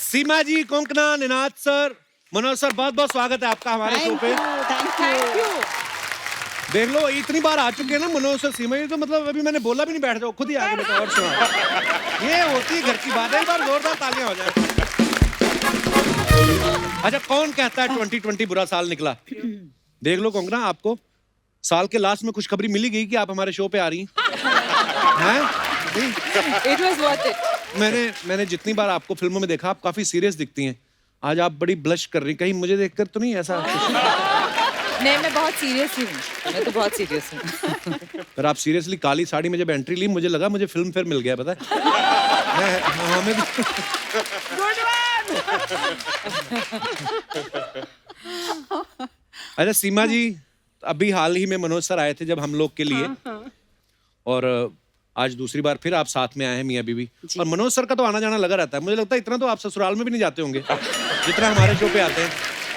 सीमा जी, Konkona, Ninad sir, Manoj sir, बहुत बहुत स्वागत है आपका हमारे शो पे। Thank you. देख लो इतनी बार आ चुके हैं ना मनोज सर, सीमा जी, तो मतलब अभी मैंने बोला भी नहीं बैठ जाओ, खुद ही आ गए और सुना। ये होती है घर की बात है, एक बार जोरदार तालियां हो जाए। अच्छा, कौन कहता है 2020 बुरा साल निकला? देख लो कोंकणा, आपको साल के लास्ट में खुशखबरी मिली गई कि आप हमारे शो पे आ रही हैं। It was worth it. मैंने जितनी बार आपको फिल्मों में देखा, आप काफी सीरियस दिखती हैं। आज आप बड़ी ब्लश कर रही, कहीं मुझे देखकर तो नहीं ऐसा? नहीं, मैं बहुत सीरियस हूँ। मैं तो बहुत सीरियस हूँ। पर आप सीरियसली काली साड़ी में जब एंट्री ली, मुझे लगा मुझे फिल्म फेयर मिल गया, पता है? हमें भी। अच्छा सीमा जी, अभी हाल ही में मनोज सर आए थे जब हम लोग के लिए, और आज दूसरी बार फिर आप साथ में आए हैं मियां बीवी। और मनोज सर का तो आना जाना लगा रहता है, मुझे लगता है इतना तो आप ससुराल में भी नहीं जाते होंगे जितना हमारे शो पे आते हैं।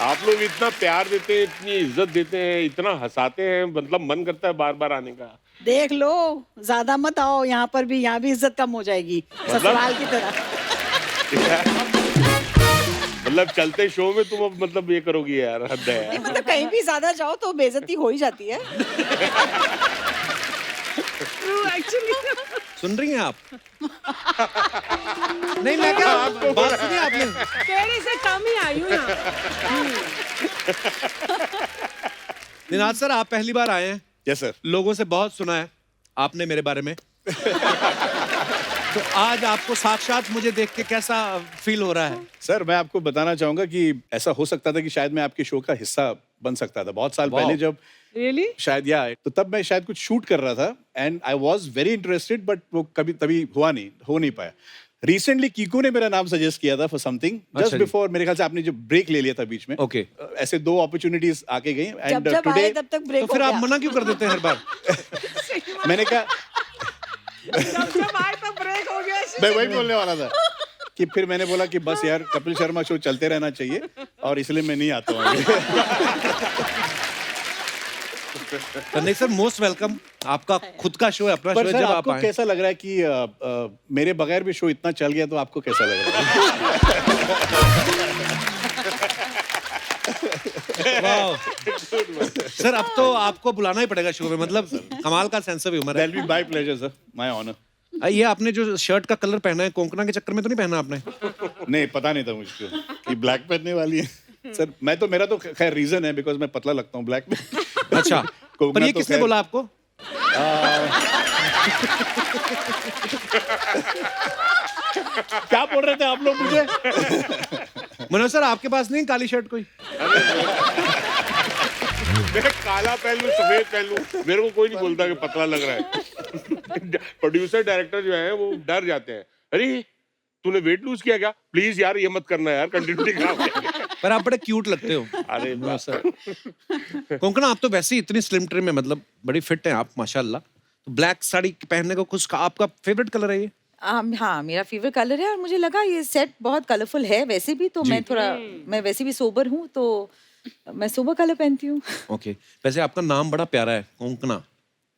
आप लोग इतना प्यार देते हैं, इतनी इज्जत देते हैं, इतना हंसाते हैं, मतलब मन करता है बार बार आने का। देख लो, ज्यादा मत आओ, यहाँ पर भी, यहाँ भी इज्जत कम हो जाएगी ससुराल की तरह। मतलब चलते शो में तुम अब मतलब ये करोगी यार, हद है यार। मतलब कहीं भी ज्यादा जाओ तो बेइज्जती हो ही जाती है। सुन रही हैं आप? नहीं, मैं क्या बात सुनी आपने? तेरे से कम ही आई हूँ यहाँ। निनाद सर, आप पहली बार आए हैं। Yes sir. लोगों से बहुत सुना है आपने मेरे बारे में। तो आज आपको साक्षात मुझे देख के कैसा फील हो रहा है? सर मैं आपको बताना चाहूंगा कि ऐसा हो सकता था कि शायद मैं आपके शो का हिस्सा बन सकता था बहुत साल पहले, जब Really? शायद तो तब मैं शायद कुछ शूट कर रहा था and I was very interested, but वो कभी तभी हो नहीं पाया। रिसेंटली कीकू ने मेरा नाम सजेस्ट किया था फॉर समथिंग जस्ट बिफोर, मेरे ख्याल से आपने जो ब्रेक ले लिया था बीच में। ओके। ऐसे 2 अपॉर्चुनिटीज आके गई एंड जब टुडे आए तब तक ब्रेक तो फिर आप मना क्यों कर देते हैं हर बार? मैंने कहा, जब आए तो ब्रेक हो गया। मैं वही बोलने वाला था कि फिर मैंने बोला कि बस यार कपिल शर्मा शो चलते रहना चाहिए और इसलिए मैं नहीं आता हूँ आगे। नहीं सर, मोस्ट वेलकम। आपका खुद का शो है, अपना शो पर है, सर जब आप आपको आए। कैसा लग रहा है कि मेरे बगैर भी शो इतना चल गया, तो आपको कैसा लग रहा है? वाह सर, अब तो आपको बुलाना ही पड़ेगा शो में, मतलब कमाल का सेंस ऑफ ह्यूमर है। That'll be my pleasure, sir. My honor. ये आपने जो शर्ट का कलर पहना है, कोंकणा के चक्कर में तो नहीं पहना आपने? नहीं, पता नहीं था मुझको कि ब्लैक पहनने वाली है। सर मेरा तो खैर रीजन है, बिकॉज मैं पतला लगता हूँ ब्लैक में। अच्छा, पर ये तो किसने बोला आपको? क्या बोल रहे थे आप लोग मुझे? मनोज सर, आपके पास नहीं काली शर्ट कोई? मैं काला पहन लूं, सफेद पहन लूं, मेरे को कोई नहीं बोलता कि पतला लग रहा है। प्रोड्यूसर डायरेक्टर जो है वो डर जाते हैं, अरे तूने वेट लूज किया क्या? प्लीज यार ये मत करना यार, कंटिन्यूटी खराब है। पर आप बड़े क्यूट लगते हो। अरे सर कोंकणा, आप तो वैसे ही इतनी स्लिम ट्रिम है, मतलब बड़ी फिट हैं आप माशाल्लाह। तो ब्लैक साड़ी पहनने को कुछ आपका फेवरेट कलर है ये? हाँ, मेरा फेवरेट कलर है और मुझे लगा ये सेट बहुत कलरफुल है वैसे भी, तो मैं वैसे भी सोबर हूँ, तो मैं सोबर कलर पहनती हूँ। ओके। वैसे आपका नाम बड़ा प्यारा है, कोंकणा।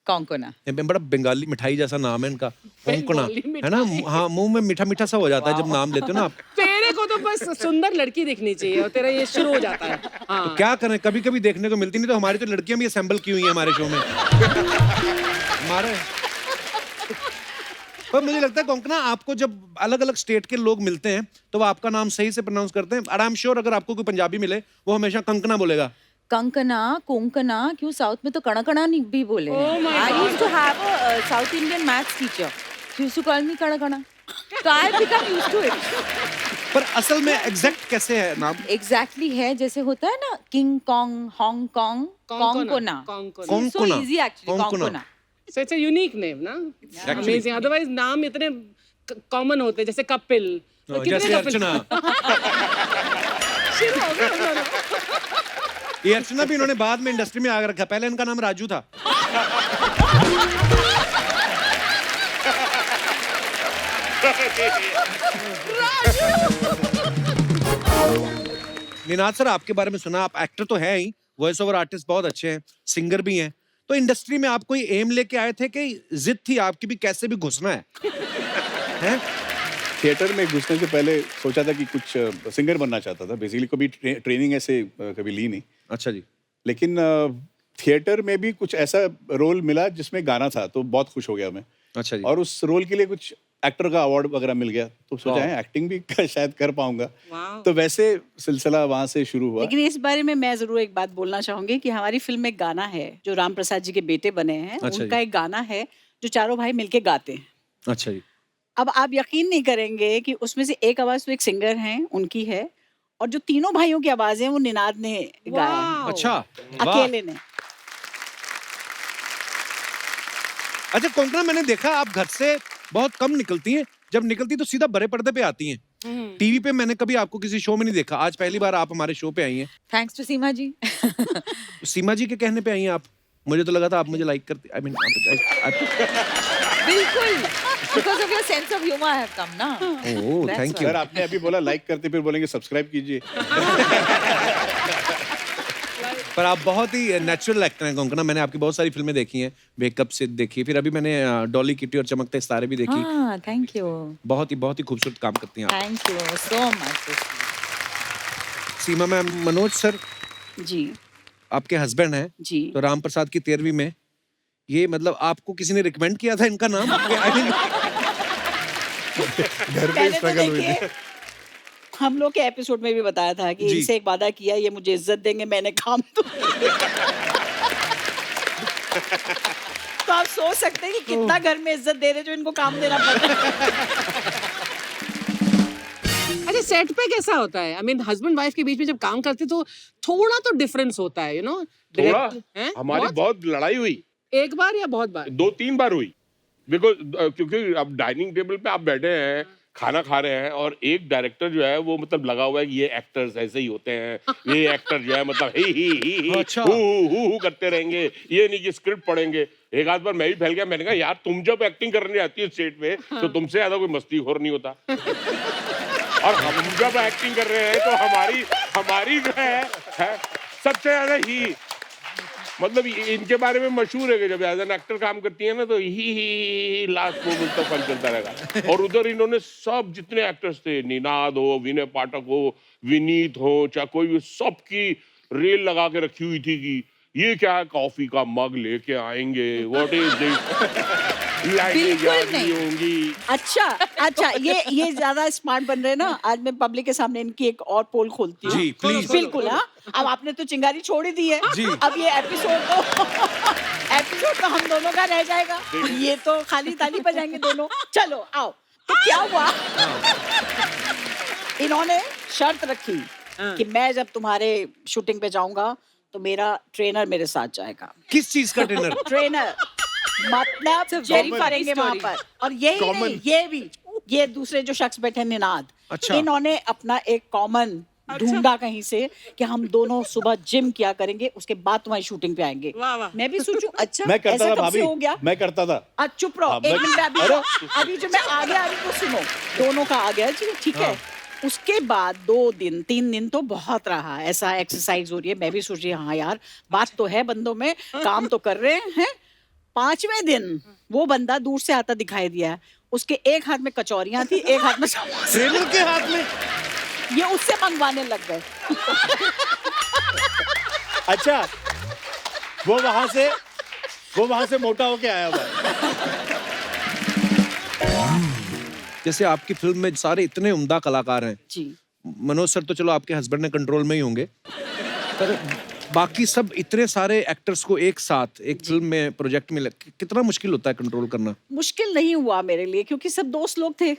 कोंकणा बड़ा बंगाली मिठाई जैसा नाम है इनका, कोंकणा, है ना? हाँ, मुंह में मीठा मीठा सा हो जाता है जब नाम लेते हो ना आप। तेरे को तो बस सुंदर लड़की दिखनी चाहिए और तेरा ये शुरू हो जाता है। हाँ। तो क्या करें, कभी कभी देखने को मिलती नहीं, तो हमारी तो लड़कियां भी असेंबल की हुई हैं हमारे शो में। हमारे पर मुझे लगता है कोंकणा, आपको जब अलग अलग स्टेट के लोग मिलते हैं तो वो आपका नाम सही से प्रोनाउंस करते हैं। और आई एम श्योर अगर आपको कोई पंजाबी मिले, वो हमेशा कंकना बोलेगा। कंकना, कोंकणा, क्यों साउथ में तो कणकणा नहीं भी बोले। I used to have a South Indian maths teacher. She used to call me कणकणा. So I become used to it. पर असल में एग्जैक्ट कैसे है नाम? Exactly है जैसे होता है ना, king Kong, Hong Kong, Konkona. So easy actually, Konkona. So it's a unique name ना? Amazing. Otherwise नाम इतने कॉमन होते हैं, जैसे कपिल। जैसे अर्चना। शुरू हो गया। ये अर्चना भी इन्होंने बाद में इंडस्ट्री में आकर रखा, पहले इनका नाम राजू था। निनाद सर, आपके बारे में सुना, आप एक्टर तो है ही, वॉइस ओवर आर्टिस्ट बहुत अच्छे हैं, सिंगर भी हैं, तो इंडस्ट्री में आप कोई एम लेके आए थे कि जिद थी आपकी भी कैसे भी घुसना है? हैं? थिएटर में घुसने से पहले सोचा था कि कुछ सिंगर बनना चाहता था। बेसिकली कभी ट्रेनिंग ऐसे कभी ली नहीं, अच्छा जी। लेकिन थिएटर में भी कुछ ऐसा रोल मिला जिसमें गाना था, तो बहुत खुश हो गया मैं। अच्छा जी। और उस रोल के लिए कुछ एक्टर का अवार्ड वगैरह मिल गया, तो सोचा है एक्टिंग भी शायद कर पाऊंगा। तो वैसे सिलसिला वहां से शुरू हुआ। लेकिन इस बारे में मैं जरूर एक बात बोलना चाहूंगी कि हमारी फिल्म में एक गाना है जो राम प्रसाद जी के बेटे बने हैं, अच्छा उनका जी। एक गाना है जो चारों भाई मिलके गाते हैं। अच्छा जी। अब आप यकीन नहीं करेंगे कि उसमें से एक आवाज तो एक सिंगर हैं, उनकी है, और जो तीनों भाइयों की आवाजें वो निनाद ने गाया है, अच्छा, वाह। अकेले ने। अच्छा कोंकणा, मैंने देखा आप घर से बहुत कम निकलती हैं, जब निकलती तो सीधा बड़े पर्दे पे आती हैं। टीवी पे मैंने कभी आपको किसी शो में नहीं देखा, आज पहली बार आप हमारे शो पे आई हैं। थैंक्स टू सीमा जी। सीमा जी के कहने पे आई हैं आप? मुझे तो लगा था आप मुझे लाइक करती, आई मीन बिल्कुल, because of your sense of humor I have come ना। ओह That's थैंक यू। सर आपने अभी बोला लाइक करते, फिर बोलेंगे सब्सक्राइब कीजिए। पर आप बहुत ही नेचुरल एक्टर हैं कोंकणा, मैंने आपकी बहुत सारी फिल्में देखी हैं, वेकअप से देखी है, फिर अभी मैंने डॉली किटी और चमकते सितारे भी देखी। हाँ, थैंक यू, बहुत ही खूबसूरत काम करती हैं आप। Thank you so much. Seema ma'am, Manoj sir ji आपके हस्बैंड हैं, जी। तो राम प्रसाद की 13वीं में ये मतलब आपको किसी ने रिकमेंड किया था इनका नाम? I mean, घर पे पहले तो स्ट्रगल हुई देखिए, हम लोग के एपिसोड में भी बताया था कि जी। इनसे एक वादा किया, ये मुझे इज्जत देंगे, मैंने काम तो तो आप सोच सकते हैं कि कितना घर में इज्जत दे रहे जो इनको काम देना पड़ रहा है। अच्छा, सेट पे कैसा होता है? आई मीन हस्बैंड वाइफ के बीच में जब काम करते तो थोड़ा तो डिफरेंस होता है, यू नो। थोड़ा हमारी बहुत लड़ाई हुई, एक बार या बहुत बार? 2-3 बार हुई। बिकॉज क्योंकि अब डाइनिंग टेबल पे आप बैठे हैं, खाना खा रहे हैं, और एक डायरेक्टर जो है वो मतलब लगा हुआ है कि ये एक्टर्स ऐसे ही होते हैं, ये एक्टर जो है मतलब ही अच्छा। हु करते रहेंगे, ये नहीं कि स्क्रिप्ट पढ़ेंगे। एक आध बार मैं भी फैल गया, मैंने कहा यार तुम जब एक्टिंग करने आती है स्टेज पे तो तुमसे ज्यादा कोई मस्तीखोर नहीं होता। और हम जब एक्टिंग कर रहे हैं तो हमारी जो है सबसे ज्यादा ही मतलब इनके बारे में मशहूर है कि जब एज एन एक्टर काम करती है ना तो ही लास्ट मोमेंट तक फन चलता रहेगा। और उधर इन्होंने सब जितने एक्टर्स थे, निनाद हो, विनय पाठक हो, विनीत हो, चाहे कोई भी, सबकी रेल लगा के रखी हुई थी कि ये क्या है, कॉफी का मग लेके आएंगे, व्हाट इज दिस, बिल्कुल नहीं होंगी। अच्छा, ये ज्यादा स्मार्ट बन रहे हैं ना। आज मैं पब्लिक के सामने इनकी एक और पोल खोलती हूँ। जी, please। बिल्कुल। हाँ, अब आपने तो चिंगारी छोड़ ही दी है जी। अब ये एपिसोड तो हम दोनों का रह जाएगा। ये तो खाली ताली बजाएंगे दोनों। चलो आओ। तो क्या हुआ, इन्होंने शर्त रखी कि मैं जब तुम्हारे शूटिंग पे जाऊंगा तो मेरा ट्रेनर मेरे साथ जाएगा। किस चीज का ट्रेनर? ट्रेनर मतलब जेरी करेंगे वहां पर। और यही नहीं, ये भी, ये दूसरे जो शख्स बैठे हैं, निनाद, अच्छा। इन्होंने अपना एक कॉमन ढूंढा कहीं से कि हम दोनों सुबह जिम किया करेंगे, उसके बाद तुम्हारी शूटिंग पे आएंगे। वाह, वाह। मैं भी सोचूं अच्छा मैं करता ऐसा था कब भाभी, से हो गया? मैं करता था। आज चुप रहो, हाँ, एक मैं- मिनट अभी जो मैं आ गया अभी तो सुनो। दोनों का आ गया जी, ठीक है। उसके बाद 2 दिन 3 दिन तो बहुत रहा ऐसा, एक्सरसाइज हो रही है, मैं भी सोच रही हाँ यार बात तो है बंदों में, काम तो कर रहे हैं। 5वें दिन वो बंदा दूर से आता दिखाई दिया। उसके एक हाथ में कचौरियां थी, एक हाथ में ट्रेनर के हाथ में? ये उससे मंगवाने लग गए। अच्छा, वो वहां से मोटा होके आया हुआ है। जैसे आपकी फिल्म में सारे इतने उम्दा कलाकार हैं, जी मनोज सर तो चलो आपके हस्बैंड ने कंट्रोल में ही होंगे, पर बाकी सब इतने सारे एक्टर्स को एक साथ एक फिल्म में प्रोजेक्ट में कितना मुश्किल होता है कंट्रोल करना? मुश्किल नहीं हुआ मेरे लिए, क्योंकि सब दोस्त लोग थे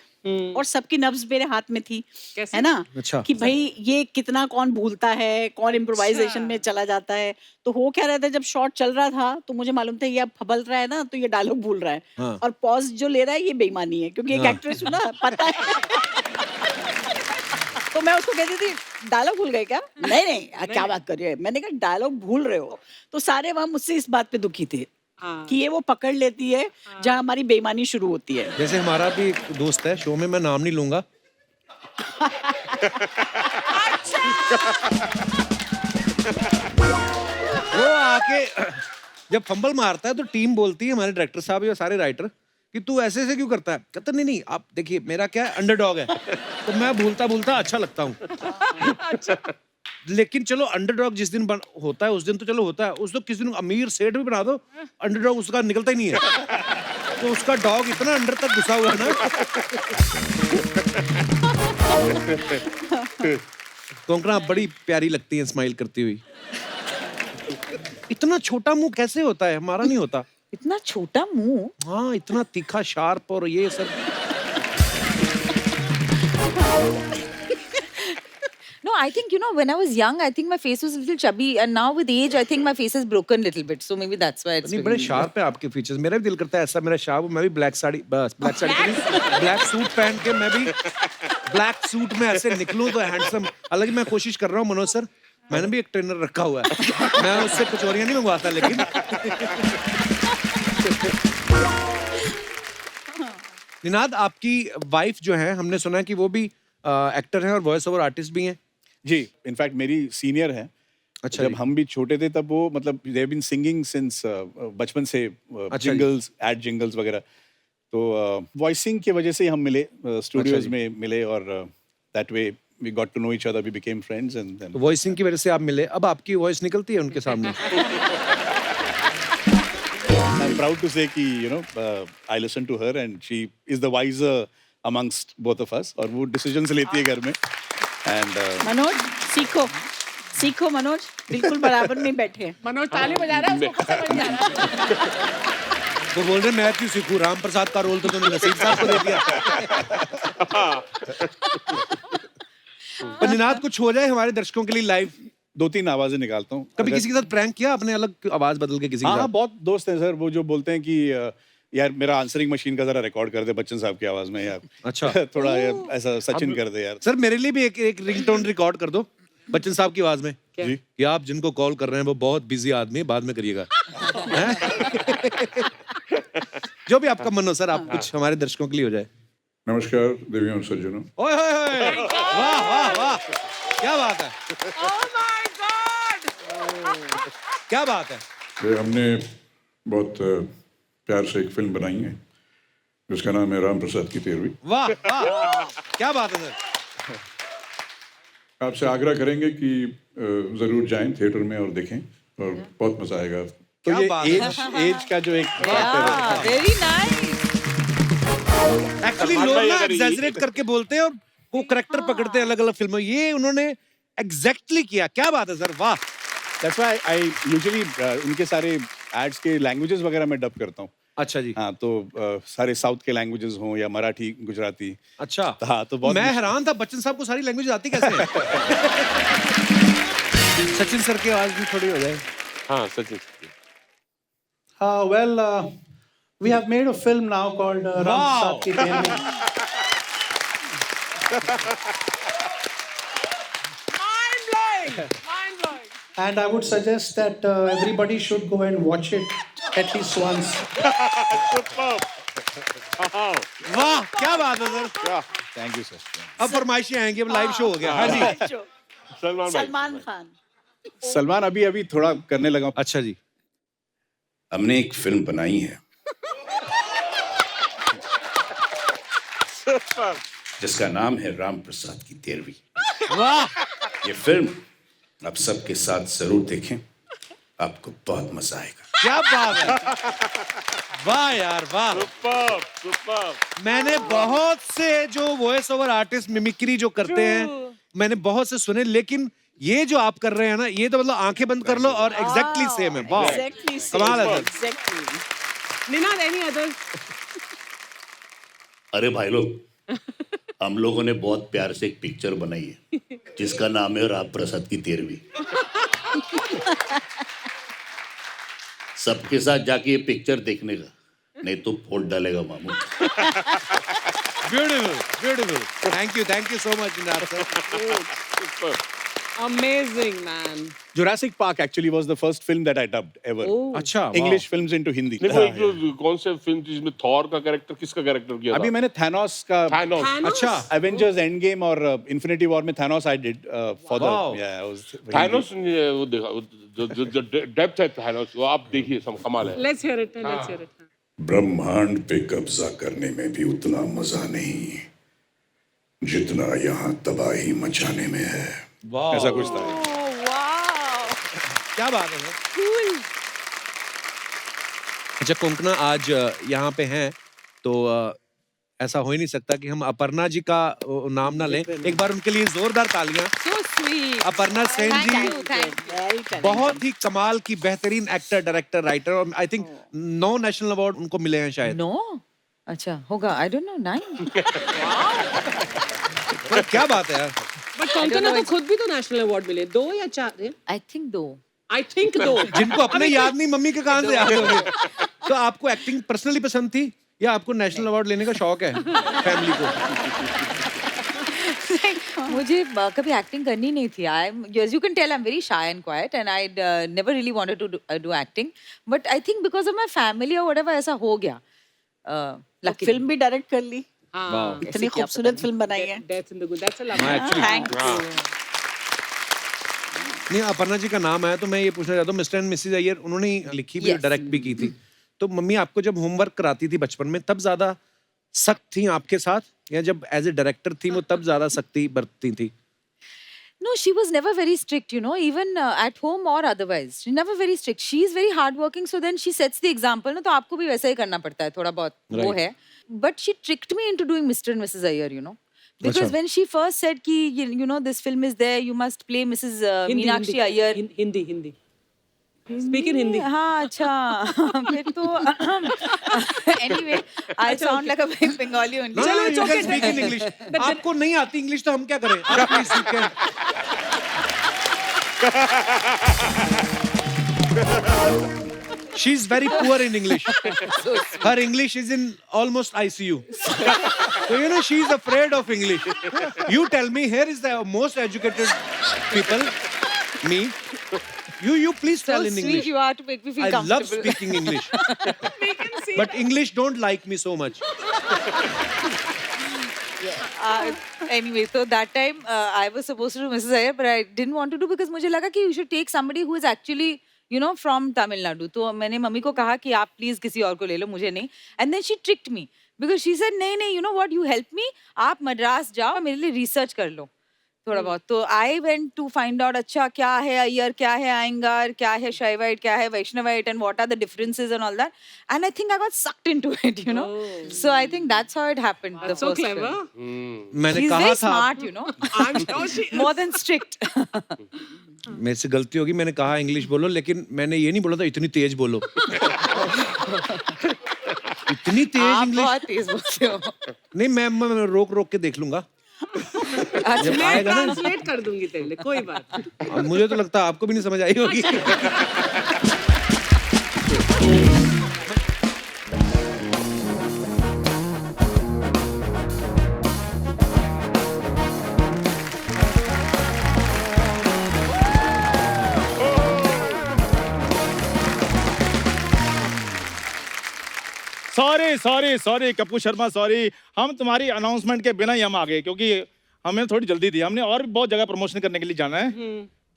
और सबकी नब्ज मेरे हाथ में थी। कैसे? है ना? अच्छा। कि भाई ये कितना कौन भूलता है, कौन इम्प्रोवाइजेशन में चला जाता है। तो हो क्या रहा था, जब शॉट चल रहा था तो मुझे मालूम था ये अब फबल रहा है ना, तो ये डायलॉग भूल रहा है। हाँ। और पॉज जो ले रहा है ये बेईमानी है, क्योंकि एक हाँ। एक्ट्रेस हूं ना, पता है। तो मैं उसको कहती थी डायलॉग भूल गए क्या? नहीं क्या बात कर रही है। मैंने कहा डायलॉग भूल रहे हो। तो सारे वहां मुझसे इस बात पे दुखी थे कि ये वो पकड़ लेती है जहां हमारी बेईमानी शुरू होती है। जैसे हमारा भी एक दोस्त है शो में, मैं नाम नहीं लूंगा, वो आके जब फंबल मारता है तो टीम बोलती है, हमारे डायरेक्टर साहब या सारे राइटर, कि तू ऐसे ऐसे क्यों करता है? कहता नहीं नहीं, आप देखिए मेरा क्या है, अंडरडॉग है तो मैं भूलता भूलता अच्छा लगता हूँ। लेकिन चलो अंडरडॉग जिस दिन होता है उस दिन तो चलो होता है, उस तो किसी दिन अमीर सेठ भी बना दो, अंडरडॉग उसका निकलता ही नहीं है। तो उसका डॉग इतना अंदर तक घुसा हुआ है ना। कोंकणा आप बड़ी प्यारी लगती है स्माइल करती हुई। इतना छोटा मुंह कैसे होता है? हमारा नहीं होता। इतना छोटा मुंह? हाँ, इतना तीखा शार्प और ये सब। No, I think, you know, when I was young, I think my face was a little chubby, and now with age, I think my face has broken a little bit. So maybe that's why it's. नहीं, बड़े sharp है आपके features. मेरा भी दिल करता है ऐसा मेरा शार्प हो, मैं भी ब्लैक साड़ी, बस ब्लैक साड़ी नहीं, ब्लैक सूट पहन के मैं भी ब्लैक सूट में ऐसे निकलूं तो हैंडसम। हालांकि मैं कोशिश कर रहा हूँ मनोज सर, मैंने भी एक ट्रेनर रखा हुआ है, मैं उससे कचौरियां नहीं मंगवाता, लेकिन निनाद आपकी वाइफ जो है, हमने सुना है कि वो भी एक्टर हैं और वॉइस ओवर आर्टिस्ट भी हैं। जी, इनफैक्ट मेरी सीनियर है। अच्छा जब जी। हम भी छोटे थे तब वो मतलब they have been singing since बचपन से, अच्छा जी। जिंगल्स, एड जिंगल्स वगैरह। तो वॉइसिंग की वजह से ही हम मिले, स्टूडियोज जी। में मिले, और that way we got to know each other, we became friends, and then voicing की वजह से आप मिले, अब आपकी वॉइस निकलती है उनके सामने? I am proud to say कि you know I listen to her and she is the wiser amongst both of us, और वो डिसीजंस लेती है घर में। एंड मनोज सीखो सीखो मनोज, बिल्कुल बराबर में बैठे। मनोज ताली बजा रहा है, उसको पता नहीं जा रहा। वो बोल रहे मैं क्यों सीखूं, राम प्रसाद का रोल तो तूने नसीब साहब को दे दिया। पर निनाद कुछ हो जाए हमारे दर्शकों के लिए लाइव, 2-3 आवाजें निकालता हूँ। कभी किसी के साथ प्रैंक किया आपने, अलग आवाज बदल के किसी के हाँ, साथ? बहुत दोस्त हैं सर, वो जो बोलते हैं कि यार मेरा आंसरिंग मशीन का जरा रिकॉर्ड कर दे बच्चन साहब की आवाज में यार। अच्छा। थोड़ा यार ऐसा सचिन कर दे यार। सर मेरे लिए भी एक रिंगटोन रिकॉर्ड कर दो बच्चन साहब की आवाज में, जी। कि आप जिनको कॉल कर रहे हैं वो बहुत बिजी आदमी है, बाद में करिएगा। हैं? जो भी आपका मन हो सर, आप कुछ हमारे दर्शकों के लिए हो जाए। नमस्कार देवियों और सज्जनों। ओए होए होए, वाह वाह वाह, क्या बात है, क्या बात है। ये हमने बहुत प्यार से एक फिल्म बनाई है जिसका नाम है राम प्रसाद की 13वीं। वाह वाह, क्या बात है सर। आपसे आग्रह करेंगे कि जरूर जाएं थिएटर में और देखें, और बहुत मजा आएगा। तो क्या ये बात है। एज का जो एक फैक्टर है। Very nice. एक्चुअली सलमान लोग भाई ना अगर ये- एग्जैजरेट करके बोलते हैं और वो करेक्टर पकड़ते हैं अलग अलग फिल्मों, ये उन्होंने एग्जैक्टली किया। क्या बात है सर, वाह। दैट्स व्हाई आई यूजुअली उनके सारे एड्स के लैंग्वेजेस वगैरह मैं डब करता हूँ। अच्छा जी। हाँ, तो सारे साउथ के लैंग्वेजेस हों या मराठी, गुजराती। अच्छा। हाँ, तो बहुत मैं हैरान था बच्चन साहब को सारी लैंग्वेज आती कैसे है। सचिन सर की आवाज भी थोड़ी हो जाए। हाँ Sachin. Well, we have made a film now called Ram Wow. Prasad Ki 13वीं. Mind blowing, mind blowing. And I would suggest that everybody should go and watch it at least once. वाह, क्या बात है सर। Thank you sir. अब फरमाइशें आएंगी, अब live show हो गया। हाँ जी। सलमान भाई। सलमान खान। सलमान अभी थोड़ा करने लगा हूँ। अच्छा जी। हमने एक फिल्म बनाई है जिसका नाम है राम प्रसाद की 13वीं। वाह, ये फिल्म आप सबके साथ जरूर देखें, आपको बहुत मजा आएगा। क्या बात है। वाह यार वाह। Super super. मैंने बहुत से जो वॉइस ओवर आर्टिस्ट मिमिक्री जो करते हैं, मैंने बहुत से सुने, लेकिन ये जो आप कर रहे हैं ना, ये तो मतलब आंखें बंद कर लो और एग्जैक्टली सेम है। वाह, Exactly same. कमाल है sir. Exactly. Ninad, any others? अरे भाई लोग, हम लोगों ने बहुत प्यार से एक पिक्चर बनाई है जिसका नाम है राम प्रसाद की 13वीं। सबके साथ जाके ये पिक्चर देखने का, नहीं तो फोड़ डालेगा मामू। Beautiful beautiful. Thank you so much Ninad sir. Amazing, man. Jurassic Park actually was the first film that I dubbed ever. अच्छा, English films into Hindi. नहीं वो एक जो कौन से फिल्म थी जिसमें थॉर का कैरेक्टर, किसका कैरेक्टर किया था? अभी मैंने Thanos का Thanos। अच्छा। Avengers Endgame और Infinity War में Thanos I did for the Wow. yeah, I was Thanos ने वो देखा, जो डेप्थ है Thanos, वो आप देखिए, सब कमाल है। Let's hear it. Let's hear it. ब्रह्मांड पे कब्जा करने में भी उतना मजा नहीं जितना यहाँ तबाही मचाने में है। ऐसा कुछ था। क्या बात है सर। अच्छा कोंकणा आज यहाँ पे हैं तो ऐसा हो ही नहीं सकता कि हम अपर्णा जी का नाम ना लें। एक बार उनके लिए जोरदार तालियां। So sweet. अपर्णा सेन जी Very talented. बहुत ही कमाल की बेहतरीन एक्टर, डायरेक्टर, राइटर और आई थिंक 9 नेशनल अवार्ड उनको मिले हैं शायद। No? अच्छा होगा, I don't know, 9. तो क्या बात है यार। बट कोंकणा को खुद भी तो नेशनल अवार्ड मिले, 2 या 4? I think 2. I think 2। जिनको अपने याद नहीं, मम्मी के कहां से याद होंगे। तो आपको एक्टिंग पर्सनली पसंद थी या आपको नेशनल अवार्ड लेने का शौक है फैमिली को? मुझे कभी एक्टिंग करनी नहीं थी। as you can tell, I'm very shy and quiet, and I never really wanted to do acting. But I think because of my family or whatever, ऐसा हो गया. Luckily. फिल्म भी डायरेक्ट कर ली, हाँ, इतनी खूबसूरत फिल्म बनाई है। Death in the Good, that's a love. Thank you. नहीं, अपर्णा जी का नाम आया तो मैं ये पूछना चाहता हूँ, मिस्टर एंड मिसेज अय्यर उन्होंने ही लिखी भी, Yes. डायरेक्ट भी की थी। तो मम्मी आपको जब होमवर्क कराती थी बचपन में तब ज्यादा सख्त थी आपके साथ, या जब एज ए डायरेक्टर थी वो तब ज्यादा सख्ती बरतती थी? No, she was never very strict, you know, even at home or otherwise. She never very strict. She is very hardworking, so then she sets the example. ना तो आपको भी वैसा ही करना पड़ता है, थोड़ा बहुत वो है. But she tricked me into doing Mr. and Mrs. Iyer, you know. Because when she first said कि you know this film is there, you must play Mrs. Meenakshi Iyer. Hindi Speak in Hindi. हाँ अच्छा फिर तो anyway I sound like a Bengali only. चलो you can speak in English. आपको नहीं आती English तो हम क्या करें? आप प्लीज सीखें। She's very poor in English. Her English is in almost ICU. So you know she's afraid of English. You tell me, here is the most educated people, me. You please So tell in sweet English. you are to make me feel I comfortable. love speaking English. But English don't like me so much. Anyway, so that time I was supposed to do Mrs. Iyer, but I didn't want to do because मुझे लगा कि you should take somebody who is actually, you know, from Tamil Nadu. तो मैंने mummy को कहा कि आप please किसी और को ले लो, मुझे नहीं. And then she tricked me because she said नहीं, you know what, you help me, आप मद्रास जाओ, मेरे लिए research कर लो थोड़ा बहुत. तो I went to find out अच्छा क्या है अय्यर, क्या है अयंगार, क्या है शैवाइट, क्या है Vaishnavite, and what are the differences and all that. And I think I got sucked into it, you know. So I think that's how it happened. The So first clever. film. मैंने He's कहा very था smart, you know. I'm sure she More than strict. मेरे से गलती होगी, मैंने कहा English बोलो, लेकिन मैंने ये नहीं बोला था इतनी तेज बोलो। इतनी तेज आप इंग्लिश बहुत तेज बोलते हो. नहीं, मैं रोक रोक के देख लूंगा जब मैं आएगा ना। ट्रांसलेट कर दूंगी तेरे लिए, कोई बात नहीं। अब मुझे तो लगता है आपको भी नहीं समझ आई होगी। Sorry Kapoor Sharma, sorry. हम तुम्हारी अनाउंसमेंट के बिना ही हम आ गए क्योंकि हमें थोड़ी जल्दी थी, हमने और भी बहुत जगह प्रमोशन करने के लिए जाना है।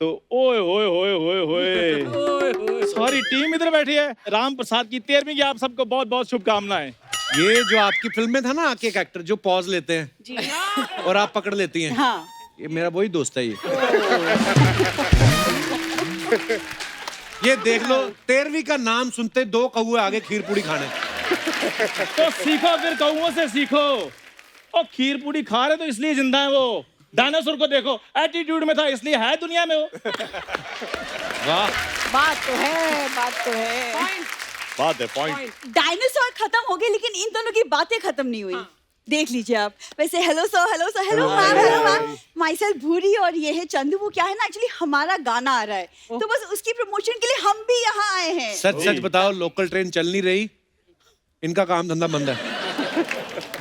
तो ओए होए होए होए होए सारी टीम इधर बैठी है। राम प्रसाद की 13वीं की आप सबको बहुत बहुत शुभकामनाएं। ये जो आपकी फिल्म में था ना एक एक्टर जो पॉज लेते हैं और आप पकड़ लेती हैं, हाँ। ये मेरा वही दोस्त है ये देख लो 13वीं का नाम सुनते 2 कौवे आगे खीर पूड़ी खाने। तो सीखो, फिर कौओं से सीखो। और खीर पूड़ी खा रहे तो इसलिए जिंदा है वो। डायनासोर को देखो, एटीट्यूड में था इसलिए है दुनिया में वो। वाह, बात तो है, बात तो है। बात है, पॉइंट। डायनासोर खत्म हो गए लेकिन इन दोनों की बातें खत्म नहीं हुई। देख लीजिए आप। वैसे hello sir, hello ma'am, my self भूरी, और ये है चंदू। वो क्या है ना, एक्चुअली हमारा गाना आ रहा है तो बस उसकी प्रमोशन के लिए हम भी यहाँ आए हैं। सच सच बताओ, लोकल ट्रेन चल नहीं रही, इनका काम धंधा बंद है।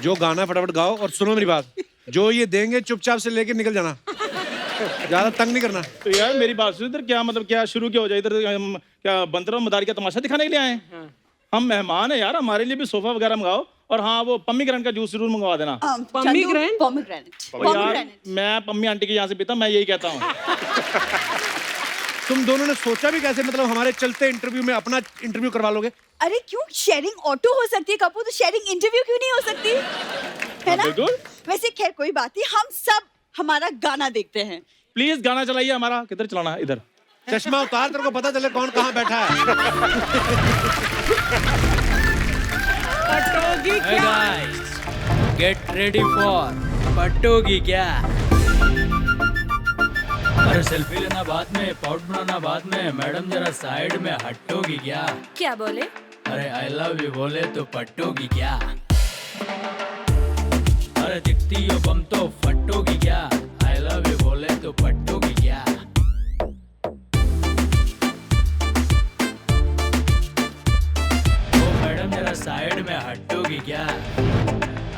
जो गाना फटाफट गाओ और सुनो मेरी बात, जो ये देंगे चुपचाप से लेके निकल जाना, ज्यादा तंग नहीं करना। तो यार मेरी बात सुन, इधर क्या मतलब क्या शुरू क्या हो जाए? इधर हम क्या बंदरों मदारी का तमाशा दिखाने के लिए आए हैं? हम मेहमान है यार, हमारे लिए भी सोफा वगैरह मंगाओ। और हाँ, वो पम्मी ग्रैंड का जूस जरूर मंगवा देना। पोमीग्रेनेट। मैं पम्मी आंटी के यहाँ से पीता, मैं यही कहता हूँ। तुम दोनों ने सोचा भी कैसे, मतलब हमारे चलते इंटरव्यू में अपना इंटरव्यू करवा लोगे? अरे क्यों शेयरिंग ऑटो हो सकती है कपूर, तो शेयरिंग इंटरव्यू क्यों नहीं हो सकती, है ना? बिल्कुल। वैसे खैर कोई बात नहीं, हम सब हमारा गाना देखते हैं। प्लीज गाना चलाइए हमारा। किधर चलाना है? इधर। चश्मा उतार, तेरे को पता चले कौन कहाँ बैठा है। पटोगी Hey क्या? guys, get ready for पटोगी क्या? अरे सेल्फी लेना बाद में, पाउट बनाना बाद में, मैडम जरा साइड में हटोगी क्या? क्या बोले? अरे आई लव यू बोले तो पटोगी क्या? अरे दिखती हो बम तो फटोगी क्या? आई लव यू बोले तो पटोगी क्या? ओ मैडम जरा साइड में हटोगी क्या?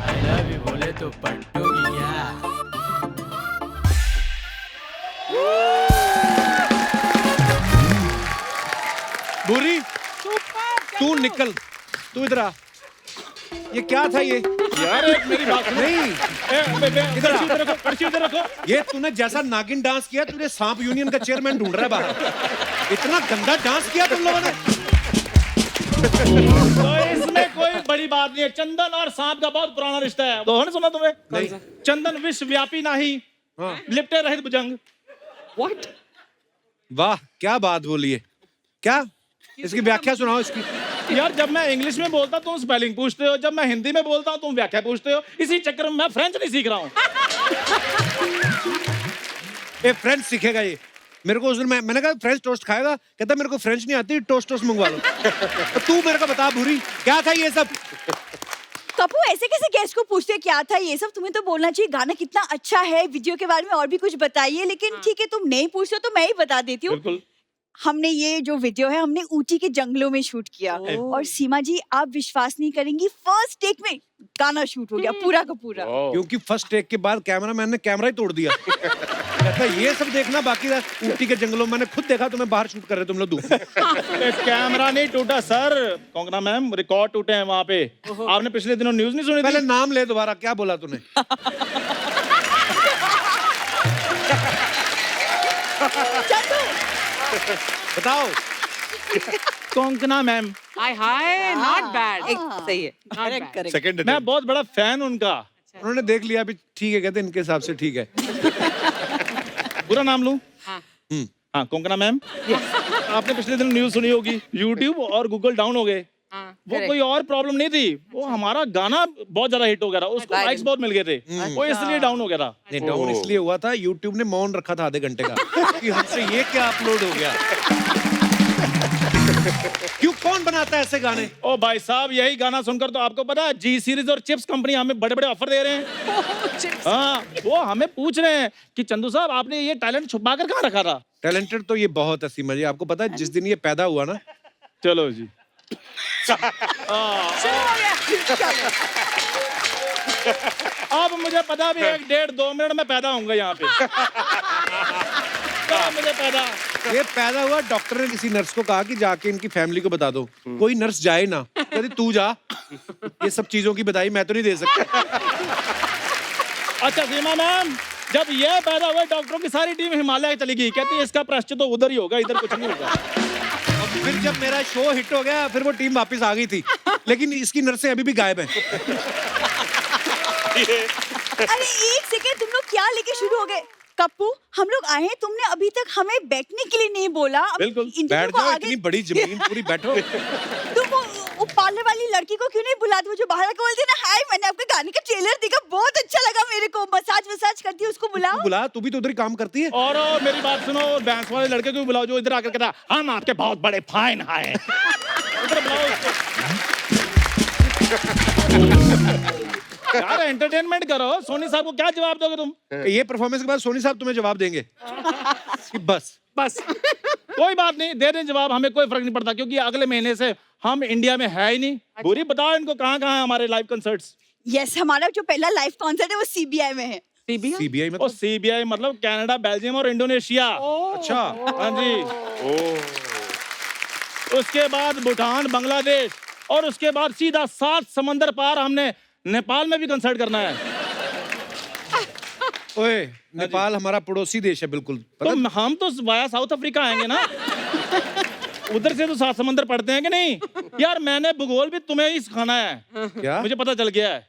आई लव यू बोले तो पटोगी क्या? भूरी, तू निकल, तू इधर आ। ये क्या था ये? यार एक मेरी बात सुनो। नहीं, इधर इधर रखो, पर्ची इधर रखो। ये तूने जैसा नागिन डांस किया, तुझे सांप यूनियन का चेयरमैन ढूंढ रहा है बाहर। इतना गंदा डांस किया तुम लोगों ने। तो इसमें कोई बड़ी बात नहीं है। चंदन और सांप का बहुत पुराना रिश्ता है। तो ने सुना तुम्हें? नहीं। चंदन विश्वव्यापी नाही, लिपटे रहित भुजंग। What? वाह, क्या बात बोली है। क्या? इसकी व्याख्या सुनाओ इसकी। यार जब मैं इंग्लिश में बोलता हूँ तुम स्पेलिंग पूछते हो, जब मैं हिंदी में बोलता हूँ तुम व्याख्या पूछते हो। इसी चक्कर में मैं फ्रेंच नहीं सीख रहा हूँ। ये फ्रेंच सीखेगा ये। मेरे को उस दिन मैंने कहा फ्रेंच टोस्ट खाएगा, कहता मेरे को फ्रेंच नहीं आती, टोस्ट मंगवा लो। तो तू मेरे को बता भूरी, क्या था ये सब? कपू ऐसे कैसे गेस्ट को पूछते हैं क्या था ये सब? तुम्हें तो बोलना चाहिए गाना कितना अच्छा है, वीडियो के बारे में और भी कुछ बताइए। लेकिन ठीक है, तुम नहीं पूछते हो तो मैं ही बता देती हूँ। बिल्कुल। हमने ये जो वीडियो है हमने ऊटी के जंगलों में शूट किया। और सीमा जी आप विश्वास नहीं करेंगी, फर्स्ट टेक में गाना शूट हो गया पूरा का पूरा। क्योंकि फर्स्ट टेक के बाद कैमरामैन ने कैमरा ही तोड़ दिया। कहता ये सब देखना बाकी था। ऊटी के जंगलों में मैंने खुद देखा, तुम्हें बाहर शूट कर रहे तुम लोग दूर। कैमरा नहीं टूटा सर, कंगना मैम, रिकॉर्ड टूटे हैं वहाँ पे। आपने पिछले दिनों न्यूज नहीं सुनी? पहले नाम ले दोबारा, क्या बोला तूने? बताओ। Kangana ma'am. Hi hi, not bad. सही है। Not bad. सेकंड मैं बहुत बड़ा फैन उनका। उन्होंने देख लिया अभी, ठीक है, कहते इनके हिसाब से ठीक है। पूरा नाम लूं? हाँ. हाँ, कंगना मैम। आपने पिछले दिन न्यूज सुनी होगी, यूट्यूब और गूगल डाउन हो गए। हाँ. वो कोई और प्रॉब्लम नहीं थी, वो हमारा गाना बहुत ज्यादा हिट हो गया था, उसको लाइक्स बहुत मिल गए थे, वो इसलिए डाउन हो गया था। नहीं, डाउन इसलिए हुआ था, यूट्यूब ने मौन रखा था आधे घंटे का कि हमसे ये क्या अपलोड हो गया। क्यों, कौन बनाता है ऐसे गाने? ओ भाई साहब, यही गाना सुनकर तो आपको पता है जी सीरीज और चिप्स कंपनी हमें बड़े बड़े ऑफर दे रहे हैं। हाँ, वो हमें पूछ रहे हैं कि चंदू साहब आपने ये टैलेंट छुपा कर कहाँ रखा था? टैलेंटेड तो ये बहुत है सीमा जी, आपको पता है जिस दिन ये पैदा हुआ ना। चलो जी। अब मुझे पता भी 1, 1.5, 2 मिनट में पैदा होऊंगा यहाँ पे। मुझे पैदा ये पैदा हुआ, डॉक्टर ने किसी नर्स को कहा कि जाके इनकी फैमिली को बता दो। कोई नर्स जाए ना, कहती तू जा, ये सब चीजों की बधाई मैं तो नहीं दे सकता। अच्छा सीमा मैम, जब ये पैदा हुआ डॉक्टरों की सारी टीम हिमालय चली गई, कहती है इसका प्रायश्चित तो उधर ही होगा, इधर कुछ नहीं होगा। और फिर जब मेरा शो हिट हो गया, फिर वो टीम वापस आ गई थी, लेकिन इसकी नर्सें अभी भी गायब हैं। अरे एक सेकेंड, तुम लोग क्या लेके शुरू हो गए? कप्पू, हम लोग आए हैं, तुमने अभी तक हमें बैठने के लिए नहीं बोला। बिल्कुल, इंटरव्यू बैठ को जाओ, आगे- इतनी बड़ी जमीन पूरी बैठो। तुम वो पार्लर वाली लड़की को क्यों नहीं बुलाते? वो जो बाहर आके बोलती है ना, हाय मैंने आपके गाने का ट्रेलर देखा, बहुत अच्छा लगा मेरे को, मसाज करती है, उसको बुलाओ। बुला, तू भी तो उधर ही काम करती है। और मेरी बात सुनो, बैंस वाले लड़के को भी बुलाओ जो इधर आकर कहता है हम आपके बहुत बड़े फैन हैं। इधर बुलाओ उसको। यार एंटरटेनमेंट करो। सोनी साहब को क्या जवाब दोगे तुम? ये परफॉर्मेंस के बाद सोनी साहब तुम्हें जवाब देंगे कि बस कोई बात नहीं, दे दें जवाब, हमें कोई फर्क नहीं पड़ता, क्योंकि अगले महीने से हम इंडिया में है ही नहीं। बुरी बताओ इनको कहाँ कहाँ है हमारे लाइव कंसर्ट्स? यस, हमारा जो पहला लाइव कॉन्सर्ट है वो सीबीआई में है। सीबीआई और सीबीआई मतलब कनाडा, बेल्जियम और इंडोनेशिया। अच्छा, हाँ जी। उसके बाद भूटान, बांग्लादेश, और उसके बाद सीधा 7 समंदर पार हमने नेपाल में भी कंसर्ट करना है। ओए, नेपाल हमारा पड़ोसी देश है बिल्कुल। तो हम तो वाया साउथ अफ्रीका आएंगे ना। उधर से तो सात समंदर पढ़ते हैं कि नहीं? यार मैंने भूगोल भी तुम्हें ही सिखाना है, क्या? मुझे पता चल गया है।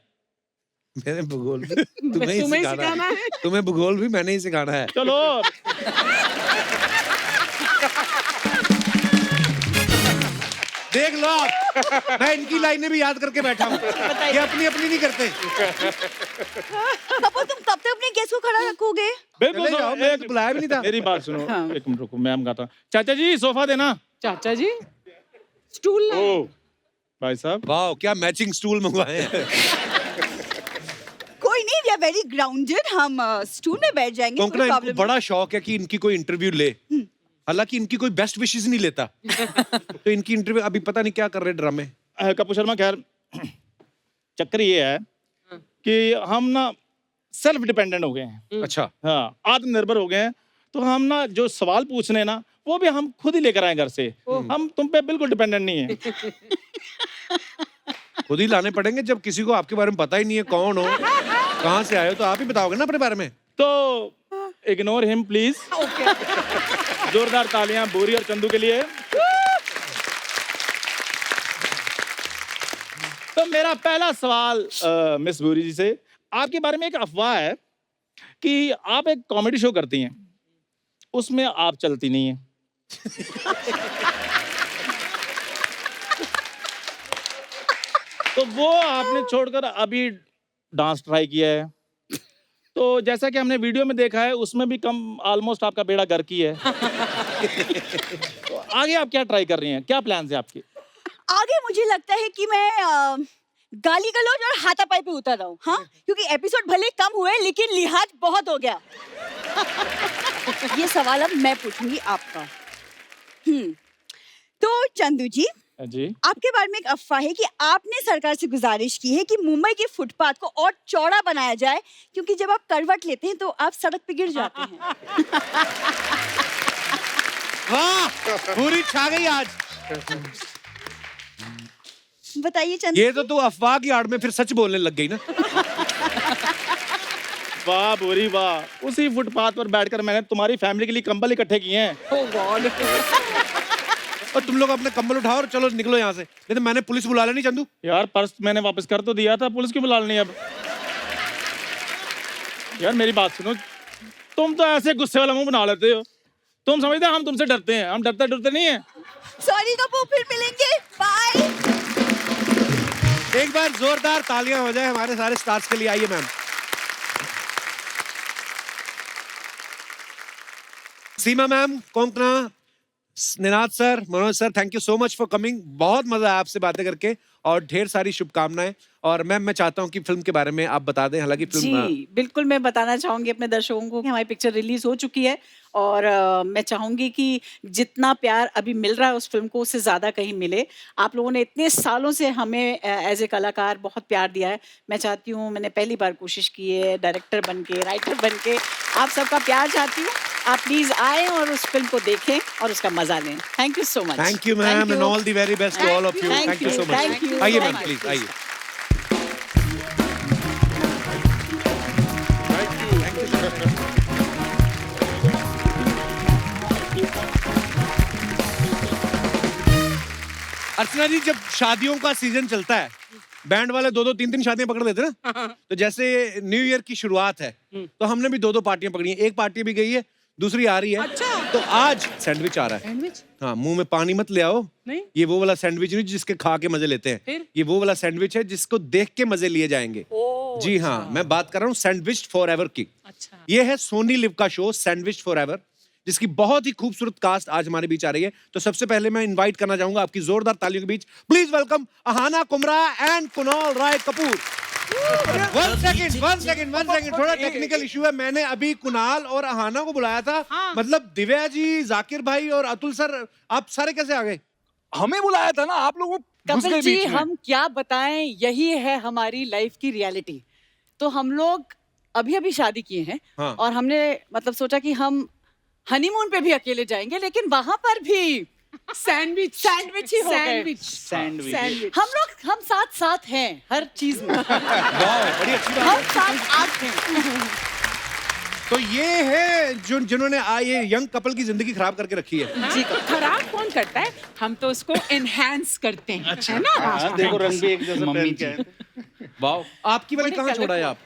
मैंने भूगोल भी तुम्हें ही सिखाना है। तुम्हें भूगोल भी मैंने ही सिखाना है। चलो देख लो आप, मैं इनकी लाइनें भी याद करके बैठा हूँ, ये अपनी अपनी नहीं करते। कपूर तुम कब तक अपने गेस्ट को खड़ा रखोगे? बिल्कुल चले जाओ, मैंने तो बुलाया भी नहीं था। मेरी बात सुनो, एक मिनट रुको, मैं गाता हूँ। चाचा जी सोफा देना। चाचा जी स्टूल लाए। ओ भाई साहब वाह, क्या मैचिंग स्टूल मंगवाए हैं। कोई नहीं, वी आर वेरी ग्राउंडेड, हम स्टूल में बैठ जाएंगे। कोंकणा, कोई इनको problem बड़ा शौक है कि इनकी कोई इंटरव्यू ले, हालांकि इनकी कोई बेस्ट विशेस नहीं लेता। तो इनकी इंटरव्यू अभी पता नहीं क्या कर रहे ड्रामे। कपूर शर्मा, खैर चक्कर ये है कि हम ना सेल्फ डिपेंडेंट हो गए हैं। अच्छा, हाँ, आत्मनिर्भर हो गए हैं। तो हम ना जो सवाल पूछने हैं ना, वो भी हम खुद ही लेकर आए घर से। हम तुम पे बिल्कुल डिपेंडेंट नहीं है। खुद ही लाने पड़ेंगे जब किसी को आपके बारे में पता ही नहीं है, कौन हो, कहाँ से आए हो, तो आप ही बताओगे ना अपने बारे में। तो इग्नोर हिम प्लीज। जोरदार तालियां बोरी और चंदू के लिए। तो मेरा पहला सवाल मिस बोरी जी से, आपके बारे में एक अफवाह है कि आप एक कॉमेडी शो करती हैं, उसमें आप चलती नहीं हैं। तो वो आपने छोड़कर अभी डांस ट्राई किया है। तो जैसा कि हमने वीडियो में देखा है, उसमें भी कम ऑलमोस्ट आपका बेड़ा गर्क ही है। तो आगे आप क्या ट्राई कर रही हैं, क्या प्लान्स हैं आपके? आगे मुझे लगता है कि मैं गाली गलौज और हाथापाई पे उतर रहा हूँ। हाँ, क्योंकि एपिसोड भले कम हुए लेकिन लिहाज बहुत हो गया। ये सवाल अब मैं पूछूंगी आपका। तो चंदू जी, आपके बारे में एक अफवाह है कि आपने सरकार से गुजारिश की है कि मुंबई के फुटपाथ को और चौड़ा बनाया जाए, क्योंकि जब आप करवट लेते हैं तो आप सड़क पे गिर जाते हैं। वाह, पूरी छा गई आज। बताइए चंदू। ये तो तू अफवाह की आड़ में फिर सच बोलने लग गई ना। वाह बोरी वाह, उसी फुटपाथ पर बैठकर मैंने तुम्हारी फैमिली के लिए कंबल इकट्ठे किए हैं। ओह गॉड। और तुम लोग अपने कंबल उठाओ और चलो निकलो यहाँ से, नहीं तो मैंने पुलिस बुला लेनी। चंदू यार पर्स मैंने वापस कर तो दिया था, पुलिस क्यों बुला लेनी अब? यार मेरी बात सुनो, तुम तो ऐसे गुस्से वाला मुंह बना लेते हो। तुम समझते हो हम तुमसे डरते हैं? हम डरते नहीं है। सॉरी कपूर, फिर मिलेंगे, बाय। एक बार जोरदार तालियां हो जाए हमारे सारे स्टार्स के लिए। आइए ma'am. Seema ma'am, Konkona, Ninad sir, Manoj sir, thank you so much for coming. बहुत मजा आया आपसे बातें करके और ढेर सारी शुभकामनाएं। और मैम मैं चाहता हूं कि फिल्म के बारे में आप बता दें। हालांकि फिल्म जी बिल्कुल, मैं बताना चाहूंगी अपने दर्शकों को कि हमारी पिक्चर रिलीज हो चुकी है और मैं चाहूंगी कि जितना प्यार अभी मिल रहा है उस फिल्म को, उससे ज़्यादा कहीं मिले। आप लोगों ने इतने सालों से हमें एज ए कलाकार बहुत प्यार दिया है। मैं चाहती हूँ, मैंने पहली बार कोशिश की है डायरेक्टर बन के, राइटर बन के, आप सबका प्यार चाहती हूँ। आप प्लीज आए और उस फिल्म को देखें और उसका मजा लें। Thank you so much. Thank you ma'am and all the very best to all of you. Thank you so much. आइए मैम प्लीज आइए। अर्चना जी, जब शादियों का सीजन चलता है, बैंड वाले 2-2, 3-3 शादियां पकड़ लेते हैं ना। तो जैसे न्यू ईयर की शुरुआत है, तो हमने भी 2-2 पार्टियां पकड़ी हैं। एक पार्टी भी गई है, दूसरी आ रही है। अच्छा। तो आज सैंडविच आ रहा है। सैंडविच? हाँ, मुंह में पानी मत ले आओ। नहीं। ये वो वाला सैंडविच नहीं जिसके खा के मजे लेते हैं। फिर? ये वो वाला सैंडविच है जिसको देख के मजे लिए जाएंगे। जी हाँ, मैं बात कर रहा हूँ सैंडविच फॉर एवर की। अच्छा। ये है सोनी लिव का शो सैंडविच फॉर एवर, जिसकी बहुत ही खूबसूरत कास्ट आज हमारे बीच आ रही है। तो सबसे पहले मैं इनवाइट करना चाहूंगा आपकी जोरदार तालियों के बीच, please welcome Ahana Kumra and Kunal Roy Kapur. One second, थोड़ा टेक्निकल इशू है। मैंने अभी कुणाल और अहाना को बुलाया था। हाँ। मतलब दिव्या जी, जाकिर भाई और अतुल सर, आप सारे कैसे आ गए? हमें बुलाया था ना, आप लोगों घुस गए कपिल जी, बीच में। हम क्या बताएं, यही है हमारी लाइफ की रियलिटी। तो हम लोग अभी अभी शादी किए हैं। हाँ। और हमने मतलब सोचा कि हम हनीमून पे भी अकेले जाएंगे, लेकिन वहां पर भी सैंडविच ही हो गए। सैंडविच। हम साथ हैं हर चीज में। वाह, बड़ी अच्छी बात हम साथ हैं। तो ये है जो जिन्होंने ये यंग कपल की जिंदगी खराब करके रखी है। जी खराब कौन करता है, हम तो उसको एनहांस करते हैं, है ना? हाँ, देखो रंग भी एक जैसा पहन के आए थे। वाह, आपकी वाली कहाँ छोड़ा है आप?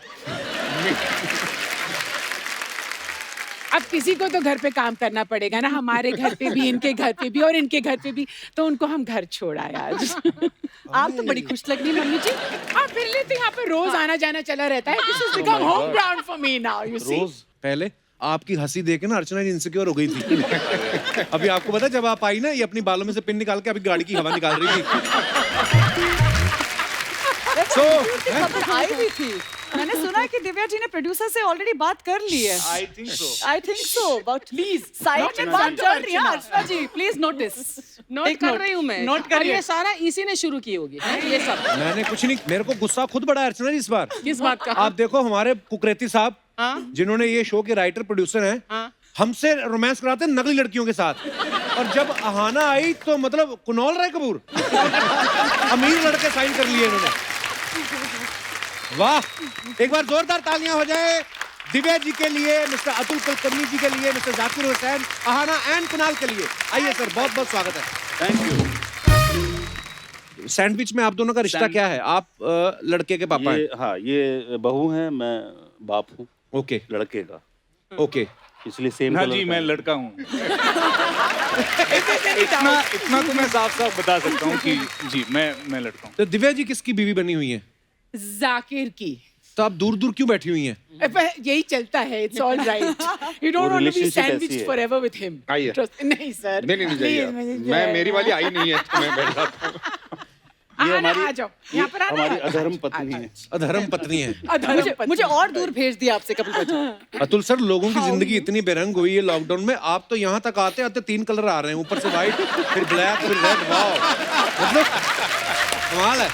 अब किसी को तो घर पे काम करना पड़ेगा ना, हमारे घर पे भी, इनके घर पे भी और इनके घर पे भी, तो उनको हम घर छोड़ आए आज। आप तो बड़ी खुश लग रही मम्मी जी, आप फिर ले तो यहाँ पे रोज आना जाना चला रहता है। This is become home ground for me now, you see. पहले आपकी हंसी देख के ना अर्चना जी इनसिक्योर हो गई थी। अभी आपको पता है जब आप आई ना, ये अपनी बालों में से पिन निकाल के अभी गाड़ी की हवा निकाल रही थी। खबर आई भी थी, मैंने सुना है कि दिव्या जी ने प्रोड्यूसर से ऑलरेडी बात कर ली है। I think so. I think so, but please side में बात चल रही है अर्चना जी, प्लीज नोटिस। नोट कर रही हूँ मैं, नोट और ये सारा इसी ने शुरू की होगी, ये सब। मैंने कुछ नहीं, मेरे को गुस्सा खुद बड़ा है अर्चना जी इस बार। किस बात का? आप देखो हमारे कुकरेती साहब, हाँ? जिन्होंने ये शो के राइटर प्रोड्यूसर हैं, हाँ? हमसे रोमांस कराते हैं नकली लड़कियों के साथ, और जब अहाना आई तो मतलब कुनौल राय कपूर अमीर लड़के साइन कर लिए इन्होंने। वाह, एक बार जोरदार तालियां हो जाए दिव्या जी के लिए, मिस्टर अतुल कुलकर्णी जी के लिए, मिस्टर जाकिर हुसैन, अहाना एंड कुणाल के लिए। आइए सर, बहुत बहुत स्वागत है। Thank you. सैंडविच में आप दोनों का रिश्ता क्या है? आप लड़के के पापा हैं? हाँ, ये बहू है, मैं बाप हूँ। ओके, लड़के का। ओके, इसलिए सेम। हाँ जी, मैं लड़का हूँ। इतना तो मैं साफ साफ बता सकता हूँ कि जी मैं लड़का हूँ। तो दिव्या जी किसकी बीवी बनी हुई है? जाकिर की। तो आप दूर दूर क्यों बैठी हुई हैं? यही चलता है, it's all right. You don't want to be sandwiched forever with him. आइए। नहीं सर, नहीं जाइए, मैं मेरी वाली आई नहीं है तो मैं बैठ जाता हूँ। ये आ जाओ, यहाँ पर आना हमारी है। अधर्म पत्नी है। अधर्म पत्नी है। मुझे और दूर भेज दिया आपसे कपिल भाई। अतुल सर, लोगों की जिंदगी इतनी बेरंग हुई है लॉकडाउन में, आप तो यहाँ तक आते आते 3 कलर आ रहे हैं, ऊपर से व्हाइट, फिर ब्लैक, फिर रेड। वाह, मतलब कमाल है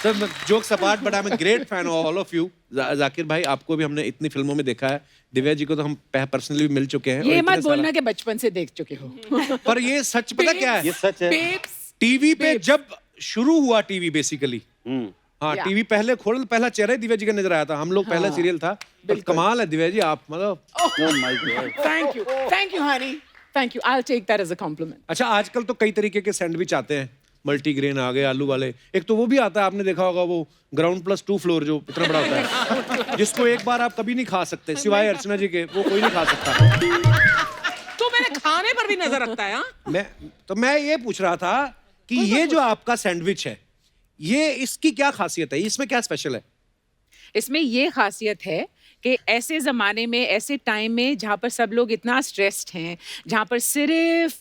sir. Jokes apart, but I am a great fan of all of you. Zakir भाई, आपको भी हमने इतनी फिल्मों में देखा है, दिव्या जी को तो हम पर्सनली मिल चुके हैं। ये मत बोलना कि बचपन से देख चुके हो। पर ये सच पता क्या है? ये सच है। टीवी पे जब शुरू हुआ टीवी बेसिकली, हाँ, टीवी पहले खोल, पहला चेहरा दिव्या जी का नजर आया था। हम लोग पहला सीरियल था। पर कमाल है दिव्या जी, आप मतलब thank you honey, thank you, I will take that as a compliment. अच्छा, आजकल तो कई तरीके के सैंडविच आते हैं, मल्टीग्रेन आ गए, आलू वाले। एक तो वो भी आता है, आपने देखा होगा, वो ग्राउंड प्लस 2 फ्लोर जो इतना बड़ा होता है, जिसको एक बार आप कभी नहीं खा सकते सिवाय अर्चना जी के, वो कोई नहीं खा सकता। तो मैंने खाने पर भी नजर रखता है। मैं ये पूछ रहा था कि ये जो आपका सैंडविच है, ये इसकी क्या खासियत है, इसमें क्या स्पेशल है? इसमें ये खासियत है कि ऐसे ज़माने में, ऐसे टाइम में जहाँ पर सब लोग इतना स्ट्रेस्ड हैं, जहाँ पर सिर्फ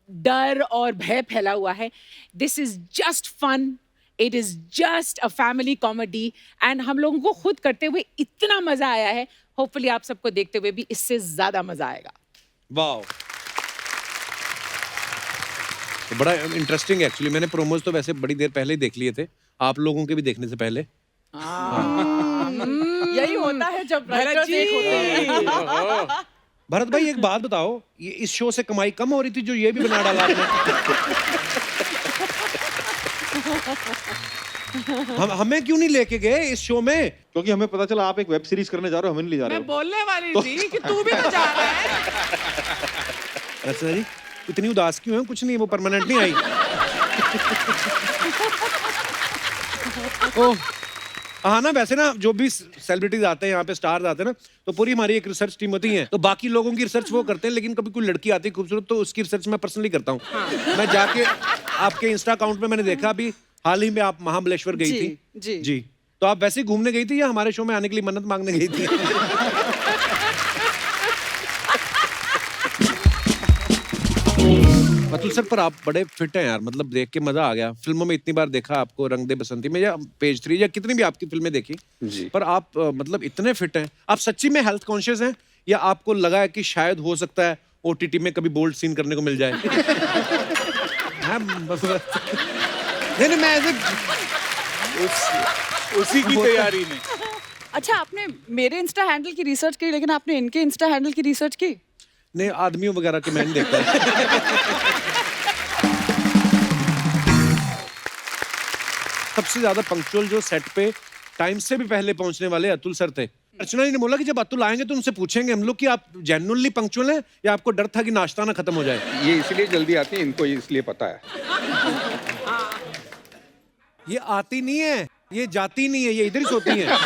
डर और भय फैला हुआ है, this is just fun, it is just a family comedy, and हम लोगों को खुद करते हुए इतना मजा आया है। होपफुली आप सबको देखते हुए भी इससे ज्यादा मजा आएगा। वाओ, तो बड़ा इंटरेस्टिंग है एक्चुअली। मैंने प्रोमोज तो वैसे बड़ी देर पहले ही देख लिए थे, आप लोगों के भी देखने से पहले। यही होता है जब राइटर्स एक होते हैं। भरत भाई, एक बात बताओ, ये इस शो से कमाई कम हो रही थी जो ये भी बना डाला आपने? हमें क्यों नहीं लेके गए इस शो में? क्योंकि हमें पता चला आप एक वेब सीरीज करने जा रहे हो, हमें नहीं ले जा रहे मैं हो। बोलने वाली थी कि तू भी तो जा रहा है। अच्छा जी, इतनी उदास क्यों है? कुछ नहीं, वो परमानेंट नहीं आई। ओह हाँ ना, वैसे ना जो भी सेलिब्रिटीज आते हैं यहाँ पे, स्टार्स आते हैं ना, तो पूरी हमारी एक रिसर्च टीम होती है, तो बाकी लोगों की रिसर्च वो करते हैं, लेकिन कभी कोई लड़की आती है खूबसूरत तो उसकी रिसर्च मैं पर्सनली करता हूँ। मैं जाके आपके इंस्टा अकाउंट में मैंने देखा, अभी हाल ही में आप महाबलेश्वर गई थी जी, तो आप वैसे ही घूमने गई थी या हमारे शो में आने के लिए मन्नत मांगने गई थी? अतुल सर, पर आप बड़े फिट हैं यार, मतलब देख के मजा आ गया। फिल्मों में इतनी बार देखा आपको, रंग दे बसंती में या पेज 3 या कितनी भी आपकी फिल्में देखी जी, पर आप मतलब इतने फिट हैं। आप सच्ची में हेल्थ कॉन्शियस हैं या आपको लगा है कि शायद हो सकता है OTT में कभी बोल्ड सीन करने को मिल जाए? नहीं, मैं उसी की तैयारी में। अच्छा, आपने मेरे इंस्टा हैंडल की रिसर्च की, लेकिन आपने इनके इंस्टा हैंडल की रिसर्च की नहीं? आदमियों वगैरह के मैंने देखा है। सबसे ज्यादा पंक्चुअल जो सेट पे टाइम से भी पहले पहुंचने वाले अतुल सर थे। अर्चना जी ने बोला कि जब अतुल आएंगे तो उनसे पूछेंगे हम लोग कि आप जेन्युइनली पंक्चुअल हैं या आपको डर था कि नाश्ता ना खत्म हो जाए। ये इसलिए जल्दी आती है, इनको इसलिए पता है। ये आती नहीं है, ये जाती नहीं है, ये इधर ही सोती है।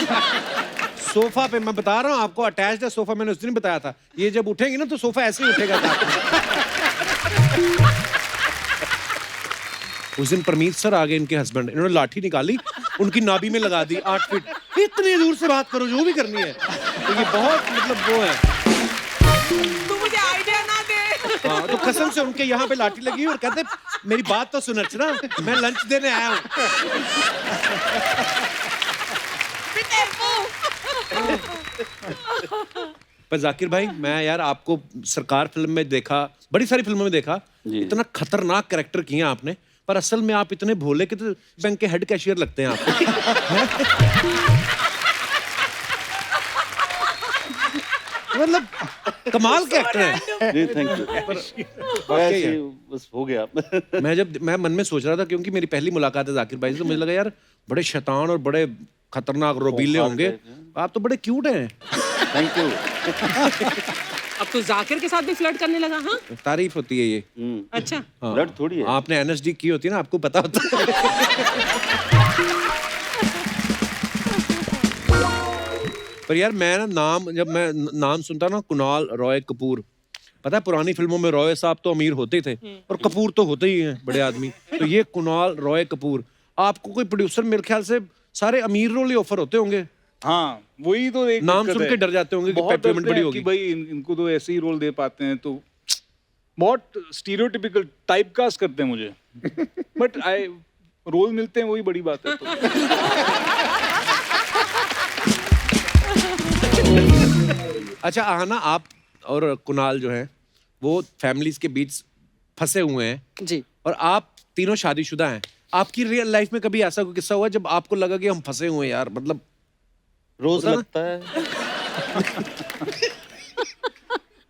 सोफा पे मैं बता रहा हूँ आपको, अटैच्ड है सोफा, मैंने उस दिन बताया था। ये जब उठेंगी ना तो सोफा ऐसे ही उठेगा। उस दिन परमीत सर आ गए, इनके हस्बैंड, इन्होंने लाठी निकाली, उनकी नाभि में लगा दी 8 फीट। इतनी दूर से बात करो जो भी करनी है। तो ये बहुत मतलब वो है। तू मुझे आइडिया ना दे। हाँ, तो कसम से उनके यहाँ पे लाठी लगी और कहते मेरी बात तो सुन अर्चना, मैं लंच देने आया हूँ। पर जाकिर भाई, मैं यार आपको सरकार फिल्म में देखा, बड़ी सारी फिल्मों में देखा, इतना खतरनाक कैरेक्टर किए आपने, पर असल में आप इतने भोले कि तो बैंक के हेड कैशियर लगते हैं आप। मतलब कमाल के एक्टर हैं। जी थैंक यू। बस हो गया। मैं मन में सोच रहा था, क्योंकि मेरी पहली मुलाकात है जाकिर भाई से, तो मुझे लगा यार बड़े शैतान और बड़े खतरनाक रोबीले होंगे। आप तो बड़े क्यूट हैं। Thank you. अब तो जाकिर के साथ भी फ्लर्ट करने लगा। हाँ, तारीफ होती है ये। अच्छा, हाँ। फ्लर्ट थोड़ी है। आपने एनएसडी की होती है ना, आपको पता होता है। पर यार मैं ना जब मैं नाम सुनता ना, कुणाल रॉय कपूर, पता है पुरानी फिल्मों में रॉय साहब तो अमीर होते ही थे और कपूर तो होते ही हैं बड़े आदमी। तो ये कुणाल रॉय कपूर, आपको कोई प्रोड्यूसर मेरे ख्याल से सारे अमीर रोल ही ऑफर होते होंगे। हाँ, वही तो एक नाम दिक्कत सुन है। के डर जाते होंगे कि बहुत पेमेंट डरते बड़ी हैं होगी। कि भाई इनको तो ऐसे ही रोल दे पाते हैं, तो बहुत स्टीरियोटिपिकल टाइप कास्ट करते हैं मुझे। बट रोल मिलते हैं, वही बड़ी बात है। तो अच्छा आना, आप और कुणाल जो हैं वो फैमिलीज के बीच फंसे हुए हैं जी, और आप तीनों शादीशुदा हैं। आपकी रियल लाइफ में कभी ऐसा कोई किस्सा हुआ जब आपको लगा कि हम फंसे हुए हैं यार? मतलब रोज होता ना? लगता है।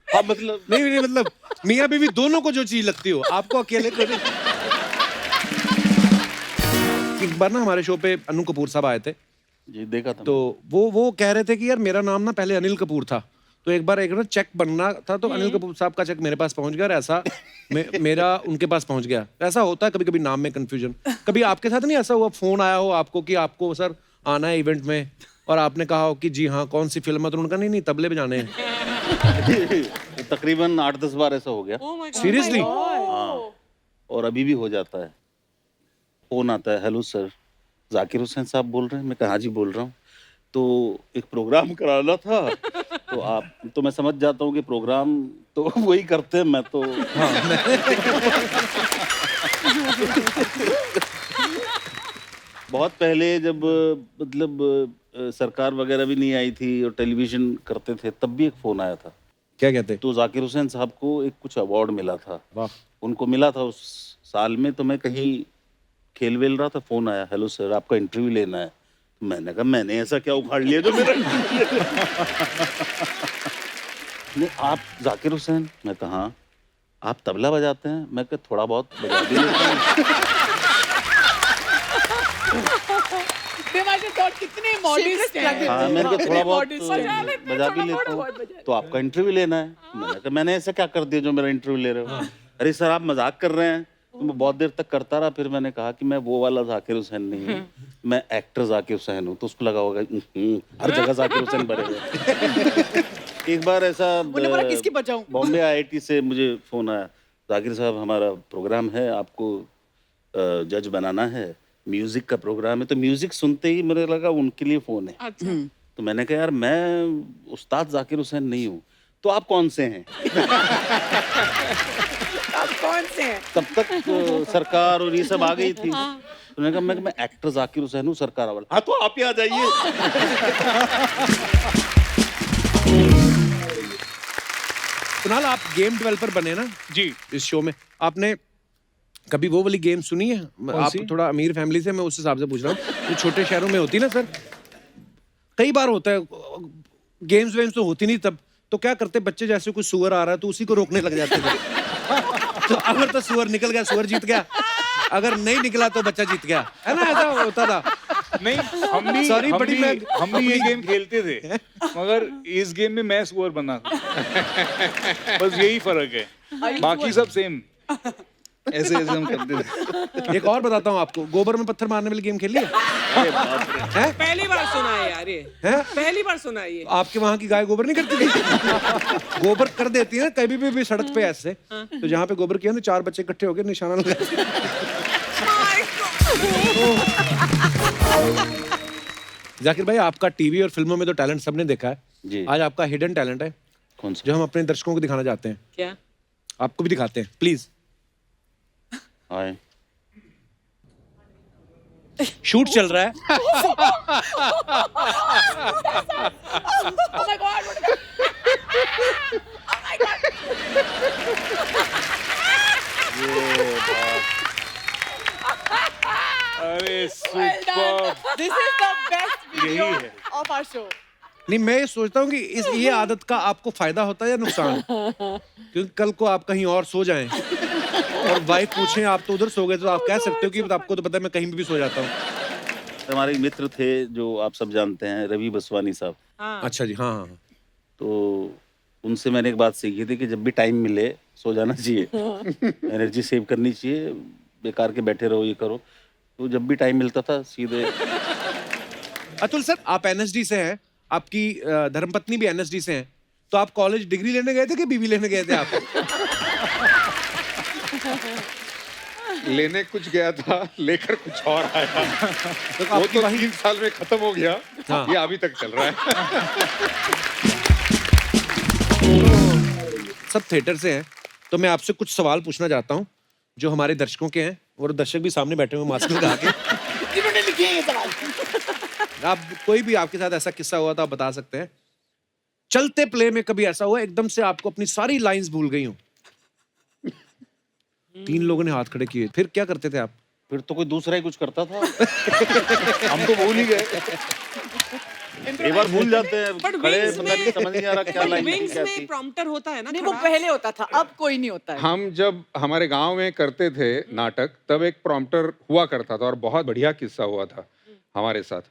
हाँ मतलब नहीं मतलब मियाँ बीवी दोनों को जो चीज लगती हो, आपको अकेले को नहीं। एक बार ना हमारे शो पे अनु कपूर साहब आए थे, जी देखा था। तो वो कह रहे थे कि यार मेरा नाम ना पहले अनिल कपूर था, तो एक बार एक ना चेक बनना था, तो अनिल कपूर साहब का चेक मेरे पास पहुंच गया और ऐसा मेरा उनके पास पहुंच गया। ऐसा होता है कभी कभी नाम में कंफ्यूजन। कभी आपके साथ नहीं ऐसा हुआ, फोन आया हो आपको कि आपको सर आना है इवेंट में, और आपने कहा हो कि जी हाँ कौन सी फिल्म है, तो उनका नहीं तबले बजाने हैं। तकरीबन 8-10 बार ऐसा हो गया। सीरियसली? हाँ, और अभी भी हो जाता है। फोन आता है, हेलो सर जाकिर हुसैन साहब बोल रहे हैं? मैं कहा हाँ जी बोल रहा हूँ। तो एक प्रोग्राम कराना था, तो आप तो मैं समझ जाता हूँ कि प्रोग्राम तो वही करते हैं, मैं तो बहुत पहले जब मतलब सरकार वगैरह भी नहीं आई थी और टेलीविजन करते थे, तब भी एक फोन आया था। क्या कहते? तो जाकिर हुसैन साहब को एक कुछ अवार्ड मिला था। वाह। उनको मिला था उस साल में, तो मैं कहीं खेल वेल रहा था, फोन आया, हेलो सर आपका इंटरव्यू लेना है। मैंने कहा मैंने ऐसा क्या उखाड़ लिया जो मेरा नहीं, आप जाकिर हुसैन? मैं कहा हाँ। आप तबला बजाते हैं? मैं कहा थोड़ा बहुत बजा भी लेता हूँ। कितने मॉडर्निस्ट हैं। हाँ, मैंने कहा थोड़ा बहुत बजा बजा भी लेता हूँ। तो आपका इंटरव्यू लेना है? मैंने कहा मैंने ऐसा क्या कर दिया जो मेरा इंटरव्यू ले रहे हो? अरे सर आप मजाक कर रहे हैं। तो मैं बहुत देर तक करता रहा, फिर मैंने कहा कि मैं वो वाला जाकिर हुसैन नहीं हूँ, मैं एक्टर जाकिर हुसैन हूँ। तो उसको लगा होगा हर जगह जाकिर हुसैन भरे हुए। एक बार ऐसा किसकी बजाऊं? बॉम्बे IIT से मुझे फोन आया, जाकिर साहब हमारा प्रोग्राम है, आपको जज बनाना है, म्यूजिक का प्रोग्राम है। तो म्यूजिक सुनते ही मुझे लगा उनके लिए फोन है। अच्छा। तो मैंने कहा यार मैं उस्ताद जाकिर हुसैन नहीं हूँ, तो आप कौन से हैं? आप कौन से हैं? तब तक सरकार और ये सब आ गई थी। तो मैंने कहा मैं एक्टर जाकिर हुसैन हूँ, सरकार वाला। हाँ तो आप ही आ जाइए। कुणाल, आप गेम डेवलपर बने ना जी इस शो में, आपने कभी वो वाली गेम सुनी है? आप थोड़ा अमीर फैमिली से, मैं उस हिसाब से पूछ रहा हूँ। जो छोटे शहरों में होती ना सर, कई बार होता है गेम्स वेम्स तो होती नहीं, तब तो क्या करते बच्चे, जैसे कोई सुअर आ रहा है तो उसी को रोकने लग जाते थे। तो अगर तो सुअर निकल गया, सुअर जीत गया, अगर नहीं निकला तो बच्चा जीत गया, है ना? ऐसा होता था। नहीं, हम भी Sorry, हम बड़ी भी मैं- हम भी ये गेम खेलते थे, मगर इस गेम में मैं स्कोर बना था। बस यही फर्क है, बाकी सब सेम। ऐसे ऐसे हम करते थे। एक और बताता हूँ आपको, गोबर में पत्थर मारने वाली गेम खेली है? हैं? पहली बार सुना है यार ये, हैं? पहली बार सुना है ये। आपके वहां की गाय गोबर नहीं करती थी? गोबर कर देती है ना कभी भी सड़क पे ऐसे, तो जहाँ पे गोबर किया ना 4 बच्चे इकट्ठे होकर निशाना लगाते। जाकिर भाई, आपका टीवी और फिल्मों में तो टैलेंट सबने देखा है जी। आज आपका हिडन टैलेंट है, कौन सा? जो हम अपने दर्शकों को दिखाना चाहते हैं। क्या? आपको भी दिखाते हैं, प्लीज। आए। शूट चल रहा है। Oh my God! अरे super, This is the best video यही है। of our show. नहीं, मैं ये सोचता हूँ कि ये आदत का आपको फायदा होता है या नुकसान? क्योंकि कल को आप कहीं और सो जाएं और वाइफ पूछें आप तो उधर सो गए, तो आप कह सकते हो कि आपको तो पता है मैं कहीं भी सो जाता हूँ। हमारे मित्र थे जो आप सब जानते हैं, रवि बसवानी साहब। अच्छा जी, हाँ हाँ। तो उनसे मैंने एक बात सीखी थी कि जब भी टाइम मिले सो जाना चाहिए, एनर्जी सेव करनी चाहिए, बेकार के बैठे रहो ये करो। तो जब भी टाइम मिलता था सीधे। अतुल सर, आप एनएसडी से हैं, आपकी धर्मपत्नी भी एनएसडी से हैं, तो आप कॉलेज डिग्री लेने गए थे कि बीवी लेने गए थे आप? लेने कुछ गया था, लेकर कुछ और आया। तो वो आपकी तो वही- 3 साल में खत्म हो गया, हाँ। ये अभी तक चल रहा है। सब थिएटर से हैं, तो मैं आपसे कुछ सवाल पूछना चाहता हूँ जो हमारे दर्शकों के हैं, और दर्शक भी सामने बैठे हुए मास्क लगा के। जिन्होंने लिखे हैं ये सवाल। आप कोई भी आपके साथ ऐसा किस्सा हुआ तो आप बता सकते हैं। चलते प्ले में कभी ऐसा हुआ एकदम से आपको अपनी सारी लाइंस भूल गई हो? 3 लोगों ने हाथ खड़े किए, फिर क्या करते थे आप? फिर तो कोई दूसरा ही कुछ करता था। हम तो भूल ही गए। एक बार भूल जाते हैं, खड़े पता नहीं, समझ नहीं आ रहा क्या लाइन विंग्स क्या में थी। प्रॉम्प्टर होता है ना? नहीं, वो पहले होता था, अब कोई नहीं होता है। हम जब हमारे गांव में करते थे नाटक, तब एक प्रॉम्प्टर हुआ करता था और बहुत बढ़िया किस्सा हुआ था हमारे साथ।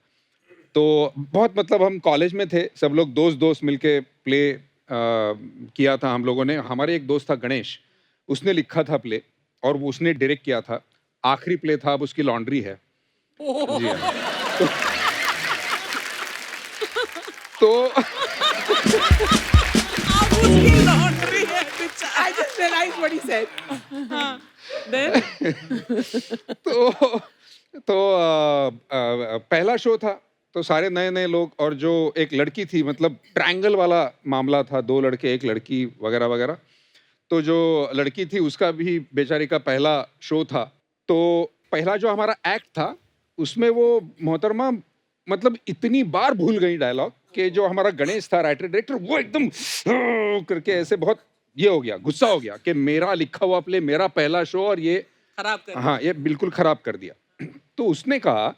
तो बहुत मतलब हम कॉलेज में थे, सब लोग दोस्त मिलके प्ले किया था हम लोगों ने। हमारे एक दोस्त था गणेश, उसने लिखा था प्ले और वो उसने डायरेक्ट किया था। आखिरी प्ले था, अब उसकी लॉन्ड्री है। जी हाँ। तो I just realized what he said. Then पहला शो था, तो सारे नए लोग, और जो एक लड़की थी, मतलब ट्रायंगल वाला मामला था, 2 लड़के 1 लड़की वगैरह वगैरह। तो जो लड़की थी उसका भी बेचारी का पहला शो था। तो पहला जो हमारा एक्ट था उसमें वो मोहतरमा मतलब इतनी बार भूल गई डायलॉग कि जो हमारा गणेश था राइटर डायरेक्टर, वो एकदम करके ऐसे बहुत ये हो गया, गुस्सा हो गया कि मेरा लिखा हुआ प्ले, मेरा पहला शो, और ये खराब कर हाँ, ये बिल्कुल खराब कर दिया। तो उसने कहा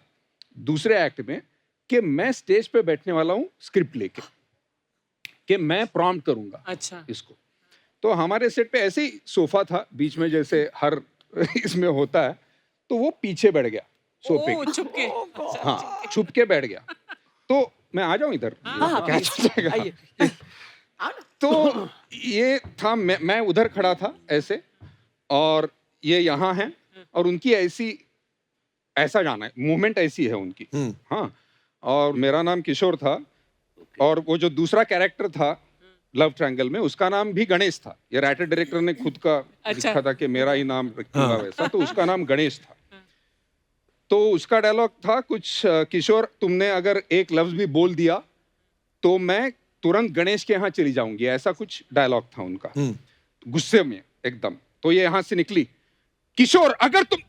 दूसरे एक्ट में कि मैं स्टेज पे बैठने वाला हूँ स्क्रिप्ट लेके, कि मैं प्रॉम्प्ट करूंगा अच्छा इसको। तो हमारे सेट पे ऐसे ही सोफा था बीच में, जैसे हर इसमें होता है, तो वो पीछे बैठ गया सोफे के। छुप के हाँ, छुप के बैठ गया। तो मैं आ जाऊं इधर, क्या चलेगा? तो ये था, मैं उधर खड़ा था ऐसे, और ये यहाँ है, और उनकी ऐसा जाना है, मूवमेंट ऐसी है उनकी। हाँ, और मेरा नाम किशोर था, और वो जो दूसरा कैरेक्टर था लव ट्रायंगल में, उसका नाम भी गणेश था। ये राइटर डायरेक्टर ने खुद का लिखा था कि मेरा ही नाम रखूंगा वैसा, तो उसका नाम गणेश था। तो उसका डायलॉग था कुछ, किशोर तुमने अगर एक लफ्ज भी बोल दिया तो मैं तुरंत गणेश के यहाँ चली जाऊंगी, ऐसा कुछ डायलॉग था उनका, गुस्से में एकदम। तो ये यहाँ से निकली, किशोर अगर तुम,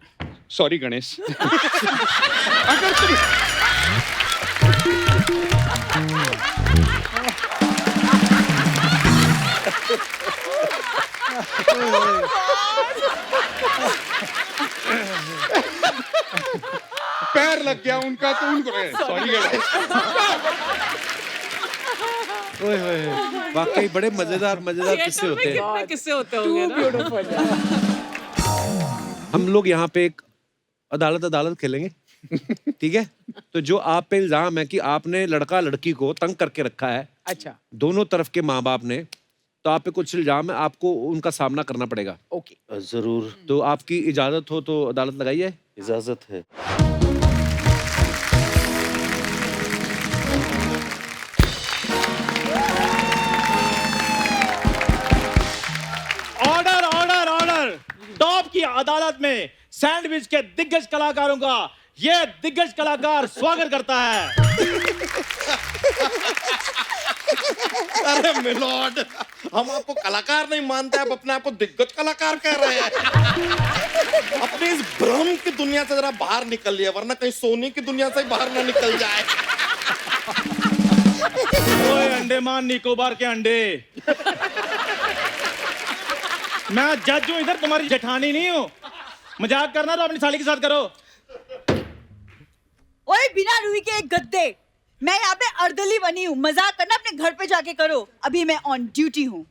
सॉरी गणेश, अगर तुम पैर लग गया उनका, तो उनको सॉरी गणेश। ओए होए, वाकई बड़े मजेदार किस्से होते हैं। कितने किस्से होते होंगे ना? हम लोग यहाँ पे एक अदालत खेलेंगे। ठीक है, तो जो आप पे इल्जाम है कि आपने लड़का लड़की को तंग करके रखा है, अच्छा, दोनों तरफ के माँ बाप ने, तो आप पे कुछ इल्जाम है, आपको उनका सामना करना पड़ेगा। ओके, जरूर। तो आपकी इजाजत हो तो अदालत लगाइए। इजाजत है। Order order order. टॉप की अदालत में सैंडविच के दिग्गज कलाकारों का ये दिग्गज कलाकार स्वागत करता है। अरे मिलोड, हम आपको कलाकार नहीं मानते, आप अपने आप को दिग्गज कलाकार कह रहे हैं। अपनी इस भ्रम की दुनिया से जरा बाहर निकलिए, वरना कहीं सोनी की दुनिया से बाहर ना निकल जाए। ओए अंडमान निकोबार के अंडे, मैं जज हूं इधर, तुम्हारी जेठानी नहीं हूं। मजाक करना तो अपनी साली के साथ करो। ओए बिना रूही के एक गद्दे, मैं यहाँ पे अर्दली बनी हूँ, मजाक करना अपने घर पे जाके करो, अभी मैं ऑन ड्यूटी हूँ।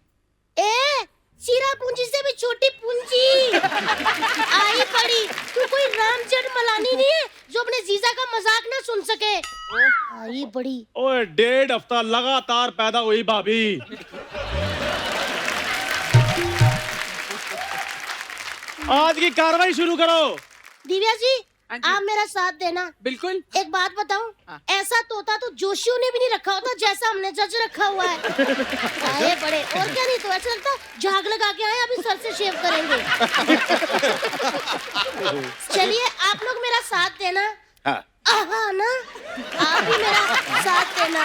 ए सीरा पूंजी से भी छोटी पूंजी आई पड़ी। तू कोई राम जेठमलानी नहीं है जो अपने जीजा का मजाक ना सुन सके। आई बड़ी। ओए 1.5 हफ्ता लगातार पैदा हुई भाभी। आज की कार्रवाई शुरू करो। दिव्या जी, आप मेरा साथ देना। बिल्कुल। एक बात बताऊं, ऐसा तोता तो जोशियों ने भी नहीं रखा होता जैसा हमने जज रखा हुआ है। आए बड़े, और क्या, नहीं तो ऐसा लगता झाग लगा के आए, अभी सर से शेव करेंगे। चलिए आप लोग मेरा साथ देना। हाँ ना, आप भी मेरा साथ देना,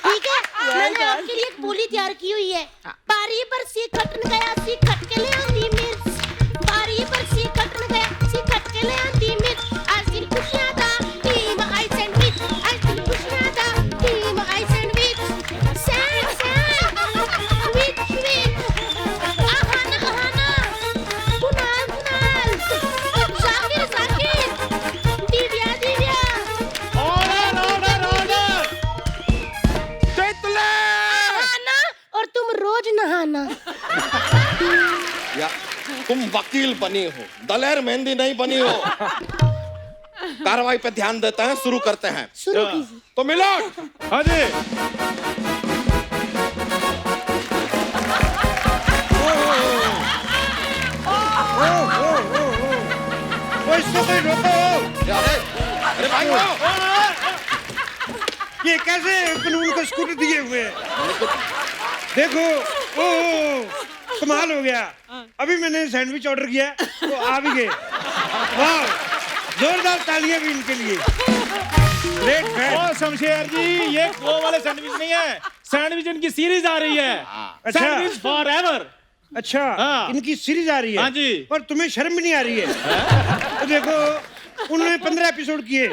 ठीक है? मैंने आपके लिए एक बोली तैयार की हुई है। बारी पर सी कटन गया, सी कट के ले आती मिर्च। बारी पर सी कटन गया, सी कट के ले आती मिर्च। आज दिन खुशियाँ था, टीम आई सैंडविच। आज दिन खुशियाँ था, team I sandwich. Sand sand which which, Ahana Ahana, Kunal Kunal, Zakir Zakir, Divya Divya. Order order order. तितले आहाना, और तुम रोज नहाना। या तुम वकील बनी हो, दलेर मेहंदी नहीं बनी हो। कार्रवाई पे ध्यान देते हैं, शुरू करते हैं। शुरू कीजिए। तो मिलोड। हाँ जी। इसको कोई रोको। अरे भाई ये कैसे कानून को स्कूटर दिए हुए हैं? देखो, ओ कमाल हो गया। अभी मैंने सैंडविच ऑर्डर किया तो आ भी गए। वाह, जोरदार तालियां भी इनके लिए। ओ शमशेर जी, ये वो वाले सैंडविच नहीं है, सैंडविच इनकी सीरीज आ रही है। अच्छा। Sandwich for ever. अच्छा, हाँ। इनकी सीरीज आ रही है। हाँ जी। और तुम्हें शर्म भी नहीं आ रही है? तो देखो, उन्होंने 15 एपिसोड किए,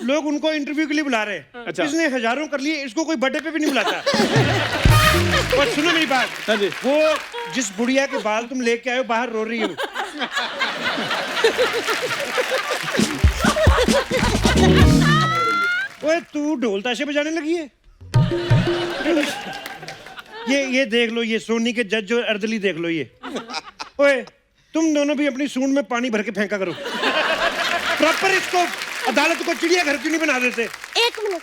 लोग उनको इंटरव्यू के लिए बुला रहे हैं। अच्छा। इसने हजारों कर लिए, इसको कोई बर्थडे पे भी नहीं बुलाता। और सुनो मेरी बात, हाँ जी। वो जिस बुढ़िया के बाल तुम लेके आए हो बाहर रो रही हो। ओए तू ढोल ताशे बजाने लगी है? ये देख लो, ये सोनी के जज और अर्दली देख लो ये। ओए तुम दोनों भी अपनी सूंड में पानी भर के फेंका करो। प्रॉपर इसको अदालत को चिड़ियाघर क्यों नहीं बना देते? एक मिनट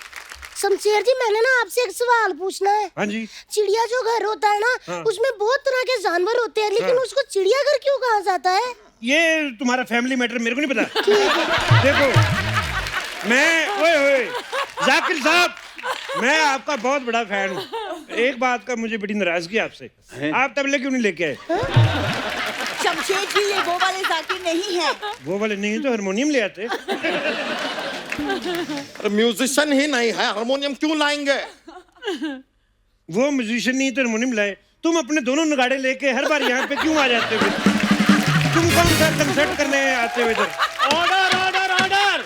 शमशेर जी, मैंने ना आपसे एक सवाल पूछना है। हाँ जी। चिड़िया जो घर होता है ना, हाँ। उसमें बहुत तरह के जानवर होते हैं, लेकिन हाँ। उसको चिड़ियाघर क्यों कहा जाता है? ये तुम्हारा फैमिली मैटर मेरे को नहीं पता। देखो मैं जाकिर साहब, मैं आपका बहुत बड़ा फैन हूँ। एक बात का मुझे बड़ी नाराजगी आपसे, आप तबले क्यों नहीं लेके आए? शमशेर जी, ये वो वाले जाकिर नहीं है। वो वाले नहीं तो हारमोनियम ले आते। म्यूजिशियन ही नहीं है, हारमोनियम क्यों लाएंगे? वो म्यूजिशियन नहीं तो हारमोनियम लाए। तुम अपने दोनों नगाड़े लेके हर बार यहाँ पे क्यों आ जाते हो? तुम कौन सा कंसर्ट करने आते हो इधर? Order order order.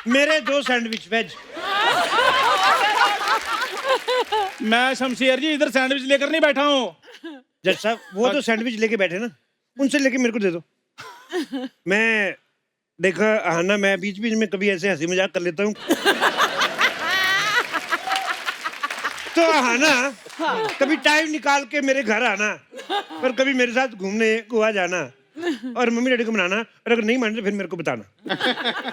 मेरे 2 सैंडविच वेज। मैं शमशेर जी इधर सैंडविच लेकर नहीं बैठा हूँ। जज साहब, वो तो सैंडविच लेके बैठे ना, उनसे लेके मेरे को दे दो। मैं देखा आना, मैं बीच बीच में कभी ऐसे हंसी मजाक कर लेता हूँ। तो आना, कभी टाइम निकाल के मेरे घर आना, पर कभी मेरे साथ घूमने गोवा जाना। और मम्मी डैडी को मनाना, और अगर नहीं मानते फिर मेरे को बताना।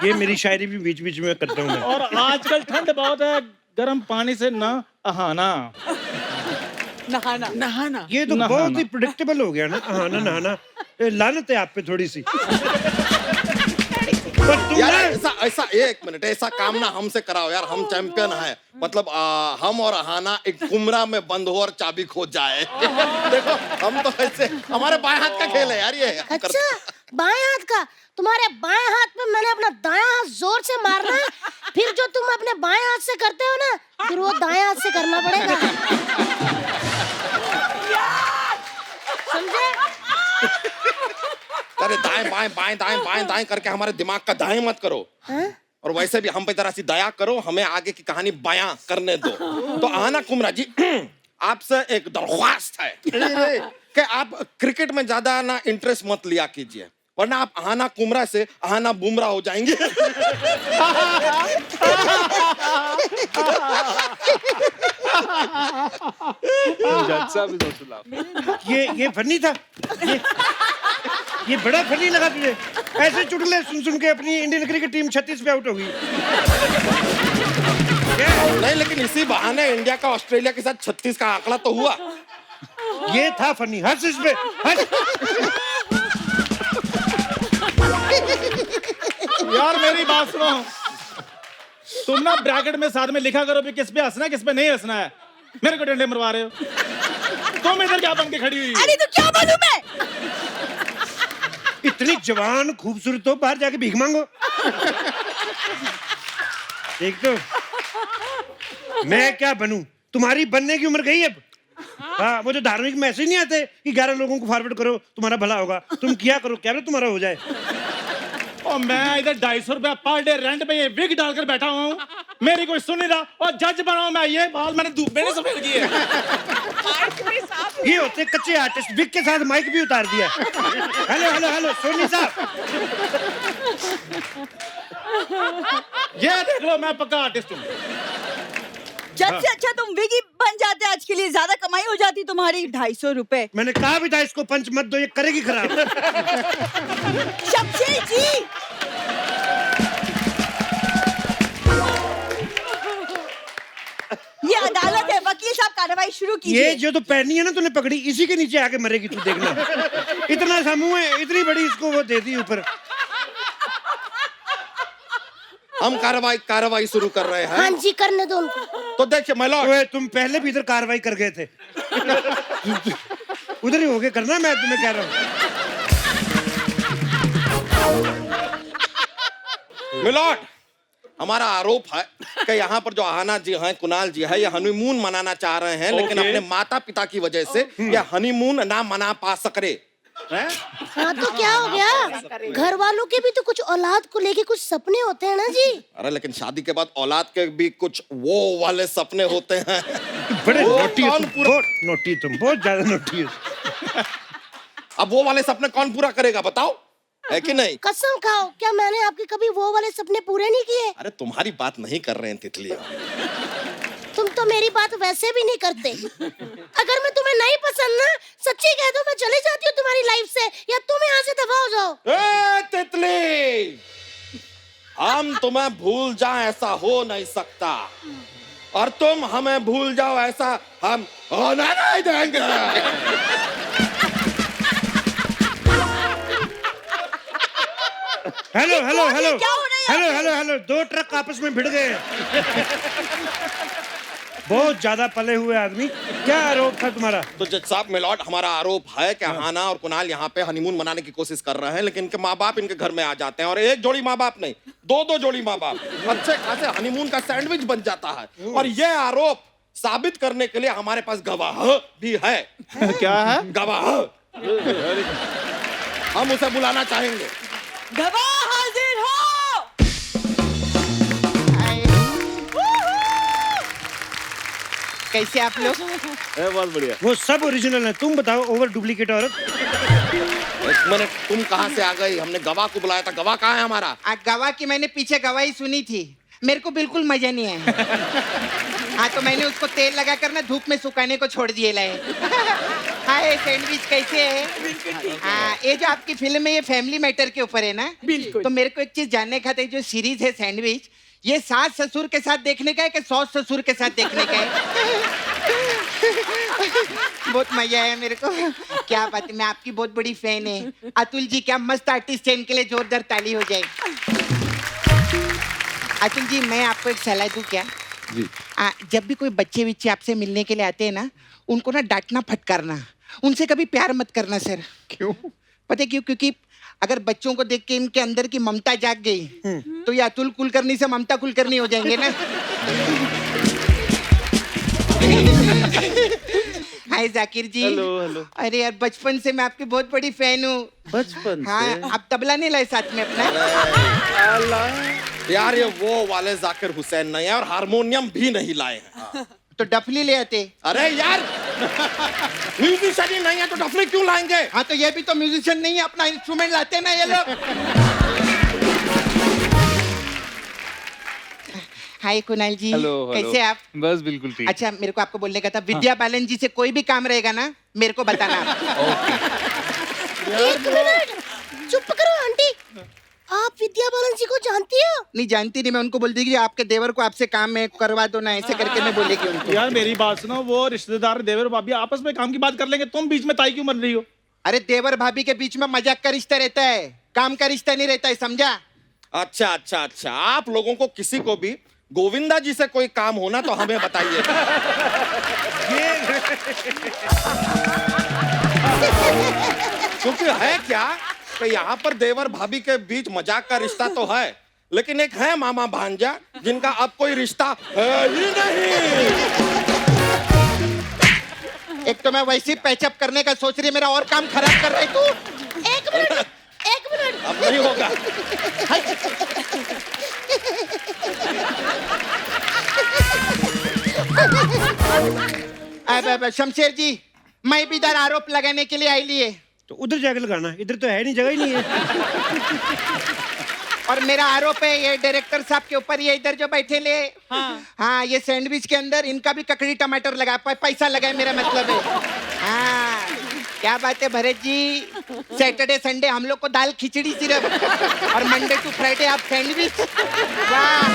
ये मेरी शायरी भी बीच बीच में करता हूँ मैं। और आजकल ठंड बहुत है, गर्म पानी से ना नहाना। नहाना ये तो बहुत ही प्रेडिक्टेबल हो गया ना, नहाना नहाना। लानत है आप पे थोड़ी सी। यार ऐसा एक मिनट, ऐसा काम ना हमसे कराओ यार, हम चैंपियन हैं। मतलब हम और अहाना एक कुमरा में बंद हो और चाबी खो जाए। देखो हम तो ऐसे, हमारे बाएं हाथ का खेल है यार ये। अच्छा बाएं हाथ का? तुम्हारे बाएं हाथ पे मैंने अपना दायां हाथ जोर से मारना है, फिर जो तुम अपने बाएं हाथ से करते हो ना, फिर वो दाएं हाथ से करना पड़ेगा, समझे? अरे दाएं बाएं बाएं दाएं बाएं दाएं करके हमारे दिमाग का दाएं मत करो। और वैसे भी हम पे जरा सी दया करो, हमें आगे की कहानी बयां करने दो। तो आना कुमरा जी, आपसे एक दरख्वास्त है कि आप क्रिकेट में ज्यादा ना इंटरेस्ट मत लिया कीजिए, वरना आप आना कुमरा से आना बुमरा हो जाएंगे। ये फनी था, ये बड़ा फनी लगा तुझे? ऐसे चुटकुले सुन सुन के अपनी इंडियन क्रिकेट टीम 36 पे आउट हो गई। नहीं लेकिन इसी बहाने इंडिया का ऑस्ट्रेलिया के साथ 36 का आंकड़ा तो हुआ। ये था फनी, हंस इस पे, हंस। यार मेरी बात सुनो, तुम ना ब्रैकेट में साथ में लिखा करो भी किस पे हंसना है किस पे नहीं हंसना है। मेरे को डंडे मरवा रहे हो। तुम इधर क्या बन के खड़ी हुई? अरे तो क्या बोलूं मैं? इतनी जवान खूबसूरत हो, बाहर जाके भीख मांगो। एक तो मैं क्या बनूं? तुम्हारी बनने की उम्र गई अब। हाँ, वो जो धार्मिक मैसेज नहीं आते कि 11 लोगों को फॉरवर्ड करो तुम्हारा भला होगा, तुम किया करो, क्या तुम्हारा हो जाए। और मैं इधर 250 रुपया पर डे रेंट पे ये विग डालकर बैठा हुआ हूँ, मेरी कोई सुन नहीं रहा, और जज बनाऊं मैं। ये बाल मैंने धूप में नहीं सफेद किए। ये होते कच्चे आर्टिस्ट, विग के साथ माइक भी उतार दिया। हेलो हेलो हेलो सोनी साहब, ये देख लो मैं पक्का आर्टिस्ट हूँ। जज से अच्छा तुम विगी बन जाते आज के लिए, ज्यादा कमाई हो जाती तुम्हारी। 250 रुपए। मैंने कहा भी था इसको पंच मत दो, ये करेगी खराब। शमशेर जी ये अदालत है, वकील साहब कार्रवाई शुरू कीजिए। ये जो तो पहनी है ना तूने पकड़ी, इसी के नीचे आके मरेगी तू, देखना। इतना सा मुंह है, इतनी बड़ी इसको वो दे दी ऊपर। हम कार्रवाई शुरू कर रहे हैं। हाँ जी करने दो उनको। तो देखिए मैं तुम पहले भी इधर कार्रवाई कर गए थे। उधर ही होके करना, मैं तुम्हें कह रहा हूँ। मिलॉर्ड, हमारा आरोप है कि यहाँ पर जो आहाना जी हैं, कुणाल जी है, ये हनीमून मनाना चाह रहे हैं, लेकिन अपने माता पिता की वजह से ये हनीमून ना मना पा सक रहे। हाँ तो क्या हो गया? घर वालों के भी तो कुछ औलाद को लेके कुछ सपने होते हैं ना जी। अरे लेकिन शादी के बाद औलाद के भी कुछ वो वाले सपने होते हैं। बड़े नोटी हो तुम, बहुत नोटी, तुम बहुत ज्यादा नोटी हो। अब वो वाले सपने कौन पूरा करेगा बताओ, है कि नहीं? कसम खाओ, क्या मैंने आपके कभी वो वाले सपने पूरे नहीं किए? अरे तुम्हारी बात नहीं कर रहे हैं तितली। तुम तो मेरी बात वैसे भी नहीं करते। अगर मैं तुम्हें नहीं पसंद ना, सच्ची कह दो, मैं चली जाती हूँ तुम्हारी लाइफ से, या तुम यहाँ से दफा हो जाओ। ए तितली, हम तुम्हें भूल जाए ऐसा हो नहीं सकता, और तुम हमें भूल जाओ ऐसा हम होने नहीं देंगे। हेलो हेलो हेलो क्या हो रहा है? हेलो हेलो हेलो, 2 ट्रक आपस में भिड़ गए। बहुत ज्यादा पले हुए आदमी। क्या आरोप था तुम्हारा? तो जज साहब, मिलॉर्ड, हमारा आरोप है कि हाना और कुणाल यहाँ पे हनीमून मनाने की कोशिश कर रहे हैं, लेकिन इनके माँ बाप इनके घर में आ जाते हैं, और एक जोड़ी माँ बाप नहीं, 2 जोड़ी माँ बाप अच्छे खासे हनीमून का सैंडविच बन जाता है। और ये आरोप साबित करने के लिए हमारे पास गवाह भी है। क्या है? गवाह। हम उसे बुलाना चाहेंगे। गवाह हाजिर हो। कैसे आप लोग? बहुत बढ़िया। वो सब ओरिजिनल है, तुम बताओ ओवर डुप्लीकेट औरत। एक मिनट, तुम कहाँ से आ गई? हमने गवाह को बुलाया था, गवाह कहाँ है हमारा? गवाह की मैंने पीछे गवाही सुनी थी, मेरे को बिल्कुल मजा नहीं आया। हाँ तो मैंने उसको तेल लगा कर ना धूप में सुखाने को छोड़ दिए लाए। हाय सैंडविच कैसे है? हाँ ये जो आपकी फिल्म है ये फैमिली मैटर के ऊपर है ना? बिल्कुल। तो मेरे को एक चीज जानने का था, जो सीरीज है सैंडविच, ये सास ससुर के साथ देखने का है कि सौस ससुर के साथ देखने का है? बहुत मजा आया मेरे को। क्या बात है, मैं आपकी बहुत बड़ी फैन है। अतुल जी क्या मस्त आर्टिस्ट है, इनके लिए जोरदार ताली हो जाए। अतुल जी मैं आपको एक सलाह दूं क्या? जी। जब भी कोई बच्चे बिच्चे आपसे मिलने के लिए आते हैं ना, उनको ना डांटना फटकारना, उनसे कभी प्यार मत करना सर। क्यों? पता है क्यों? क्योंकि अगर बच्चों को देख के इनके अंदर की ममता जाग गई तो ये अतुल कुलकर्णी से ममता कुलकर्णी हो जाएंगे ना। Hi Zakir ji. Hello hello. अरे यार बचपन से मैं आपकी बहुत बड़ी फैन हूँ। बचपन से? हाँ आप तबला नहीं लाए साथ में अपना? यार ये वो वाले जाकिर हुसैन नहीं है और हारमोनियम भी नहीं लाए हैं। तो डफली ले आते। अरे यार म्यूजिशियन ही नहीं है तो डफली क्यों लाएंगे? हाँ तो ये भी तो म्यूजिशियन नहीं है, अपना इंस्ट्रूमेंट लाते ना ये लोग। हाय कुणाल जी। हेलो कैसे आप? बस बिल्कुल ठीक। अच्छा मेरे को आपको बोलने का था, विद्या बालन जी से कोई भी काम रहेगा ना मेरे को बताना आप। एक मिनट चुप करो आंटी, आप विद्या बालन जी को जानती हो? नहीं जानती नहीं, मैं उनको बोल देगी आपके देवर को आपसे काम में करवा दो ना, ऐसे करके मैं बोलेगी उनको। यार मेरी बात सुनो, वो रिश्तेदार देवर भाभी आपस में काम की बात कर लेंगे, तुम बीच में ताई क्यों बन रही हो? अरे देवर भाभी के बीच में मजाक का रिश्ता रहता है, काम का रिश्ता नहीं रहता है, समझा? अच्छा अच्छा अच्छा, आप लोगों को किसी को भी गोविंदा जी से कोई काम होना तो हमें बताइए। क्योंकि है क्या कि यहाँ पर देवर भाभी के बीच मजाक का रिश्ता तो है, लेकिन एक है मामा भांजा जिनका अब कोई रिश्ता है ही नहीं। एक तो मैं वैसे ही पैचअप करने का सोच रही है, मेरा और काम खराब कर रही तू। एक मिनट अब नहीं होगा। अब शमशेर जी मैं भी इधर आरोप लगाने के लिए आई लिए। तो उधर जाकर लगाना, इधर तो है नहीं, जगह ही नहीं है। और मेरा आरोप है ये डायरेक्टर साहब के ऊपर, ये इधर जो बैठे ले, हाँ ये सैंडविच के अंदर इनका भी ककड़ी टमाटर लगा, पैसा लगा है, मेरा मतलब है। हाँ क्या बात है भरत जी, सैटरडे संडे हम लोग को दाल खिचड़ी सिर्फ, और मंडे टू फ्राइडे आप सैंडविच। वाह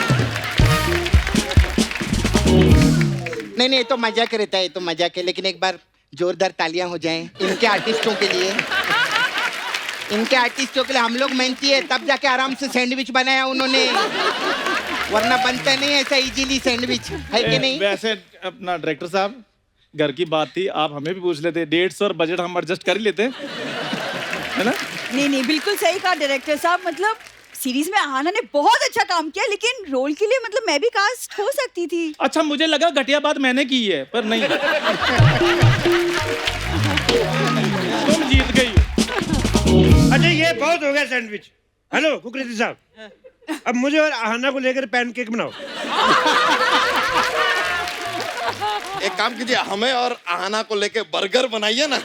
नहीं नहीं, तो मजाक रहता है, तो मजाक है, लेकिन एक बार जोरदार तालियां हो जाएं इनके आर्टिस्टों के लिए। इनके आर्टिस्टों के लिए हम लोग मेहनती है, तब जाके आराम से सैंडविच बनाया उन्होंने, वरना बनता नहीं ऐसा इजीली सैंडविच, है कि नहीं? वैसे अपना डायरेक्टर साहब घर की बात थी, आप हमें भी पूछ लेते, 150 और बजट हम एडजस्ट कर ही लेते, है ना? नहीं नहीं बिल्कुल सही कहा डायरेक्टर साहब, मतलब सीरीज में आहाना ने बहुत अच्छा काम किया, लेकिन रोल के लिए मतलब मैं भी कास्ट हो सकती थी। अच्छा मुझे लगा घटिया बात मैंने की है, पर नहीं। तुम जीत गई। अच्छा ये बहुत हो गया सैंडविच। हेलो कुकरेती साहब, अब मुझे और आहाना को लेकर पैनकेक बनाओ। एक काम कीजिए, हमें और आहाना को लेके बर्गर बनाइए ना।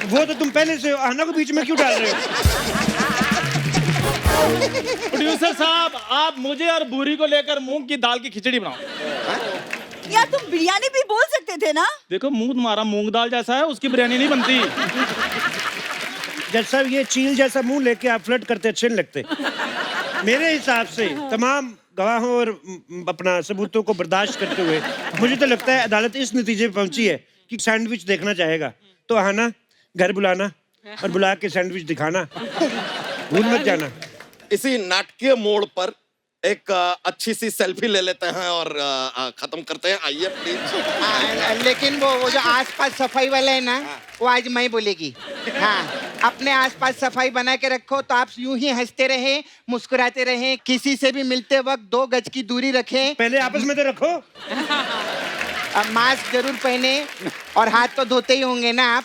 वो तो तुम पहले से आहाना को बीच में क्यों डाल रहे हो? प्रोड्यूसर साहब आप मुझे और भूरी को लेकर मूंग की दाल की खिचड़ी बनाओ। यार तुम बिरयानी भी बोल सकते थे ना। देखो मुंह तुम्हारा मूंग दाल जैसा है, उसकी बिरयानी नहीं बनती। जज साहब ये चील जैसा मुंह लेके आप फ्लर्ट करते अच्छे नहीं लगते। मेरे हिसाब से तमाम गवाहों और अपना सबूतों को बर्दाश्त करते हुए मुझे तो लगता है अदालत इस नतीजे पे पहुंची है कि सैंडविच देखना चाहेगा तो आना, घर बुलाना और बुला के सैंडविच दिखाना, भूल मत जाना। इसी नाटकीय मोड़ पर एक अच्छी सी सेल्फी ले लेते हैं और खत्म करते हैं। आइए प्लीज। लेकिन वो जो आसपास सफाई वाला है ना, वो आज मैं बोलेगी। हाँ अपने आसपास सफाई बना के रखो, तो आप यूं ही हंसते रहे, मुस्कुराते रहे, किसी से भी मिलते वक्त 2 गज की दूरी रखें। पहले आपस में तो रखो। अब मास्क जरूर पहने और हाथ तो धोते ही होंगे ना आप।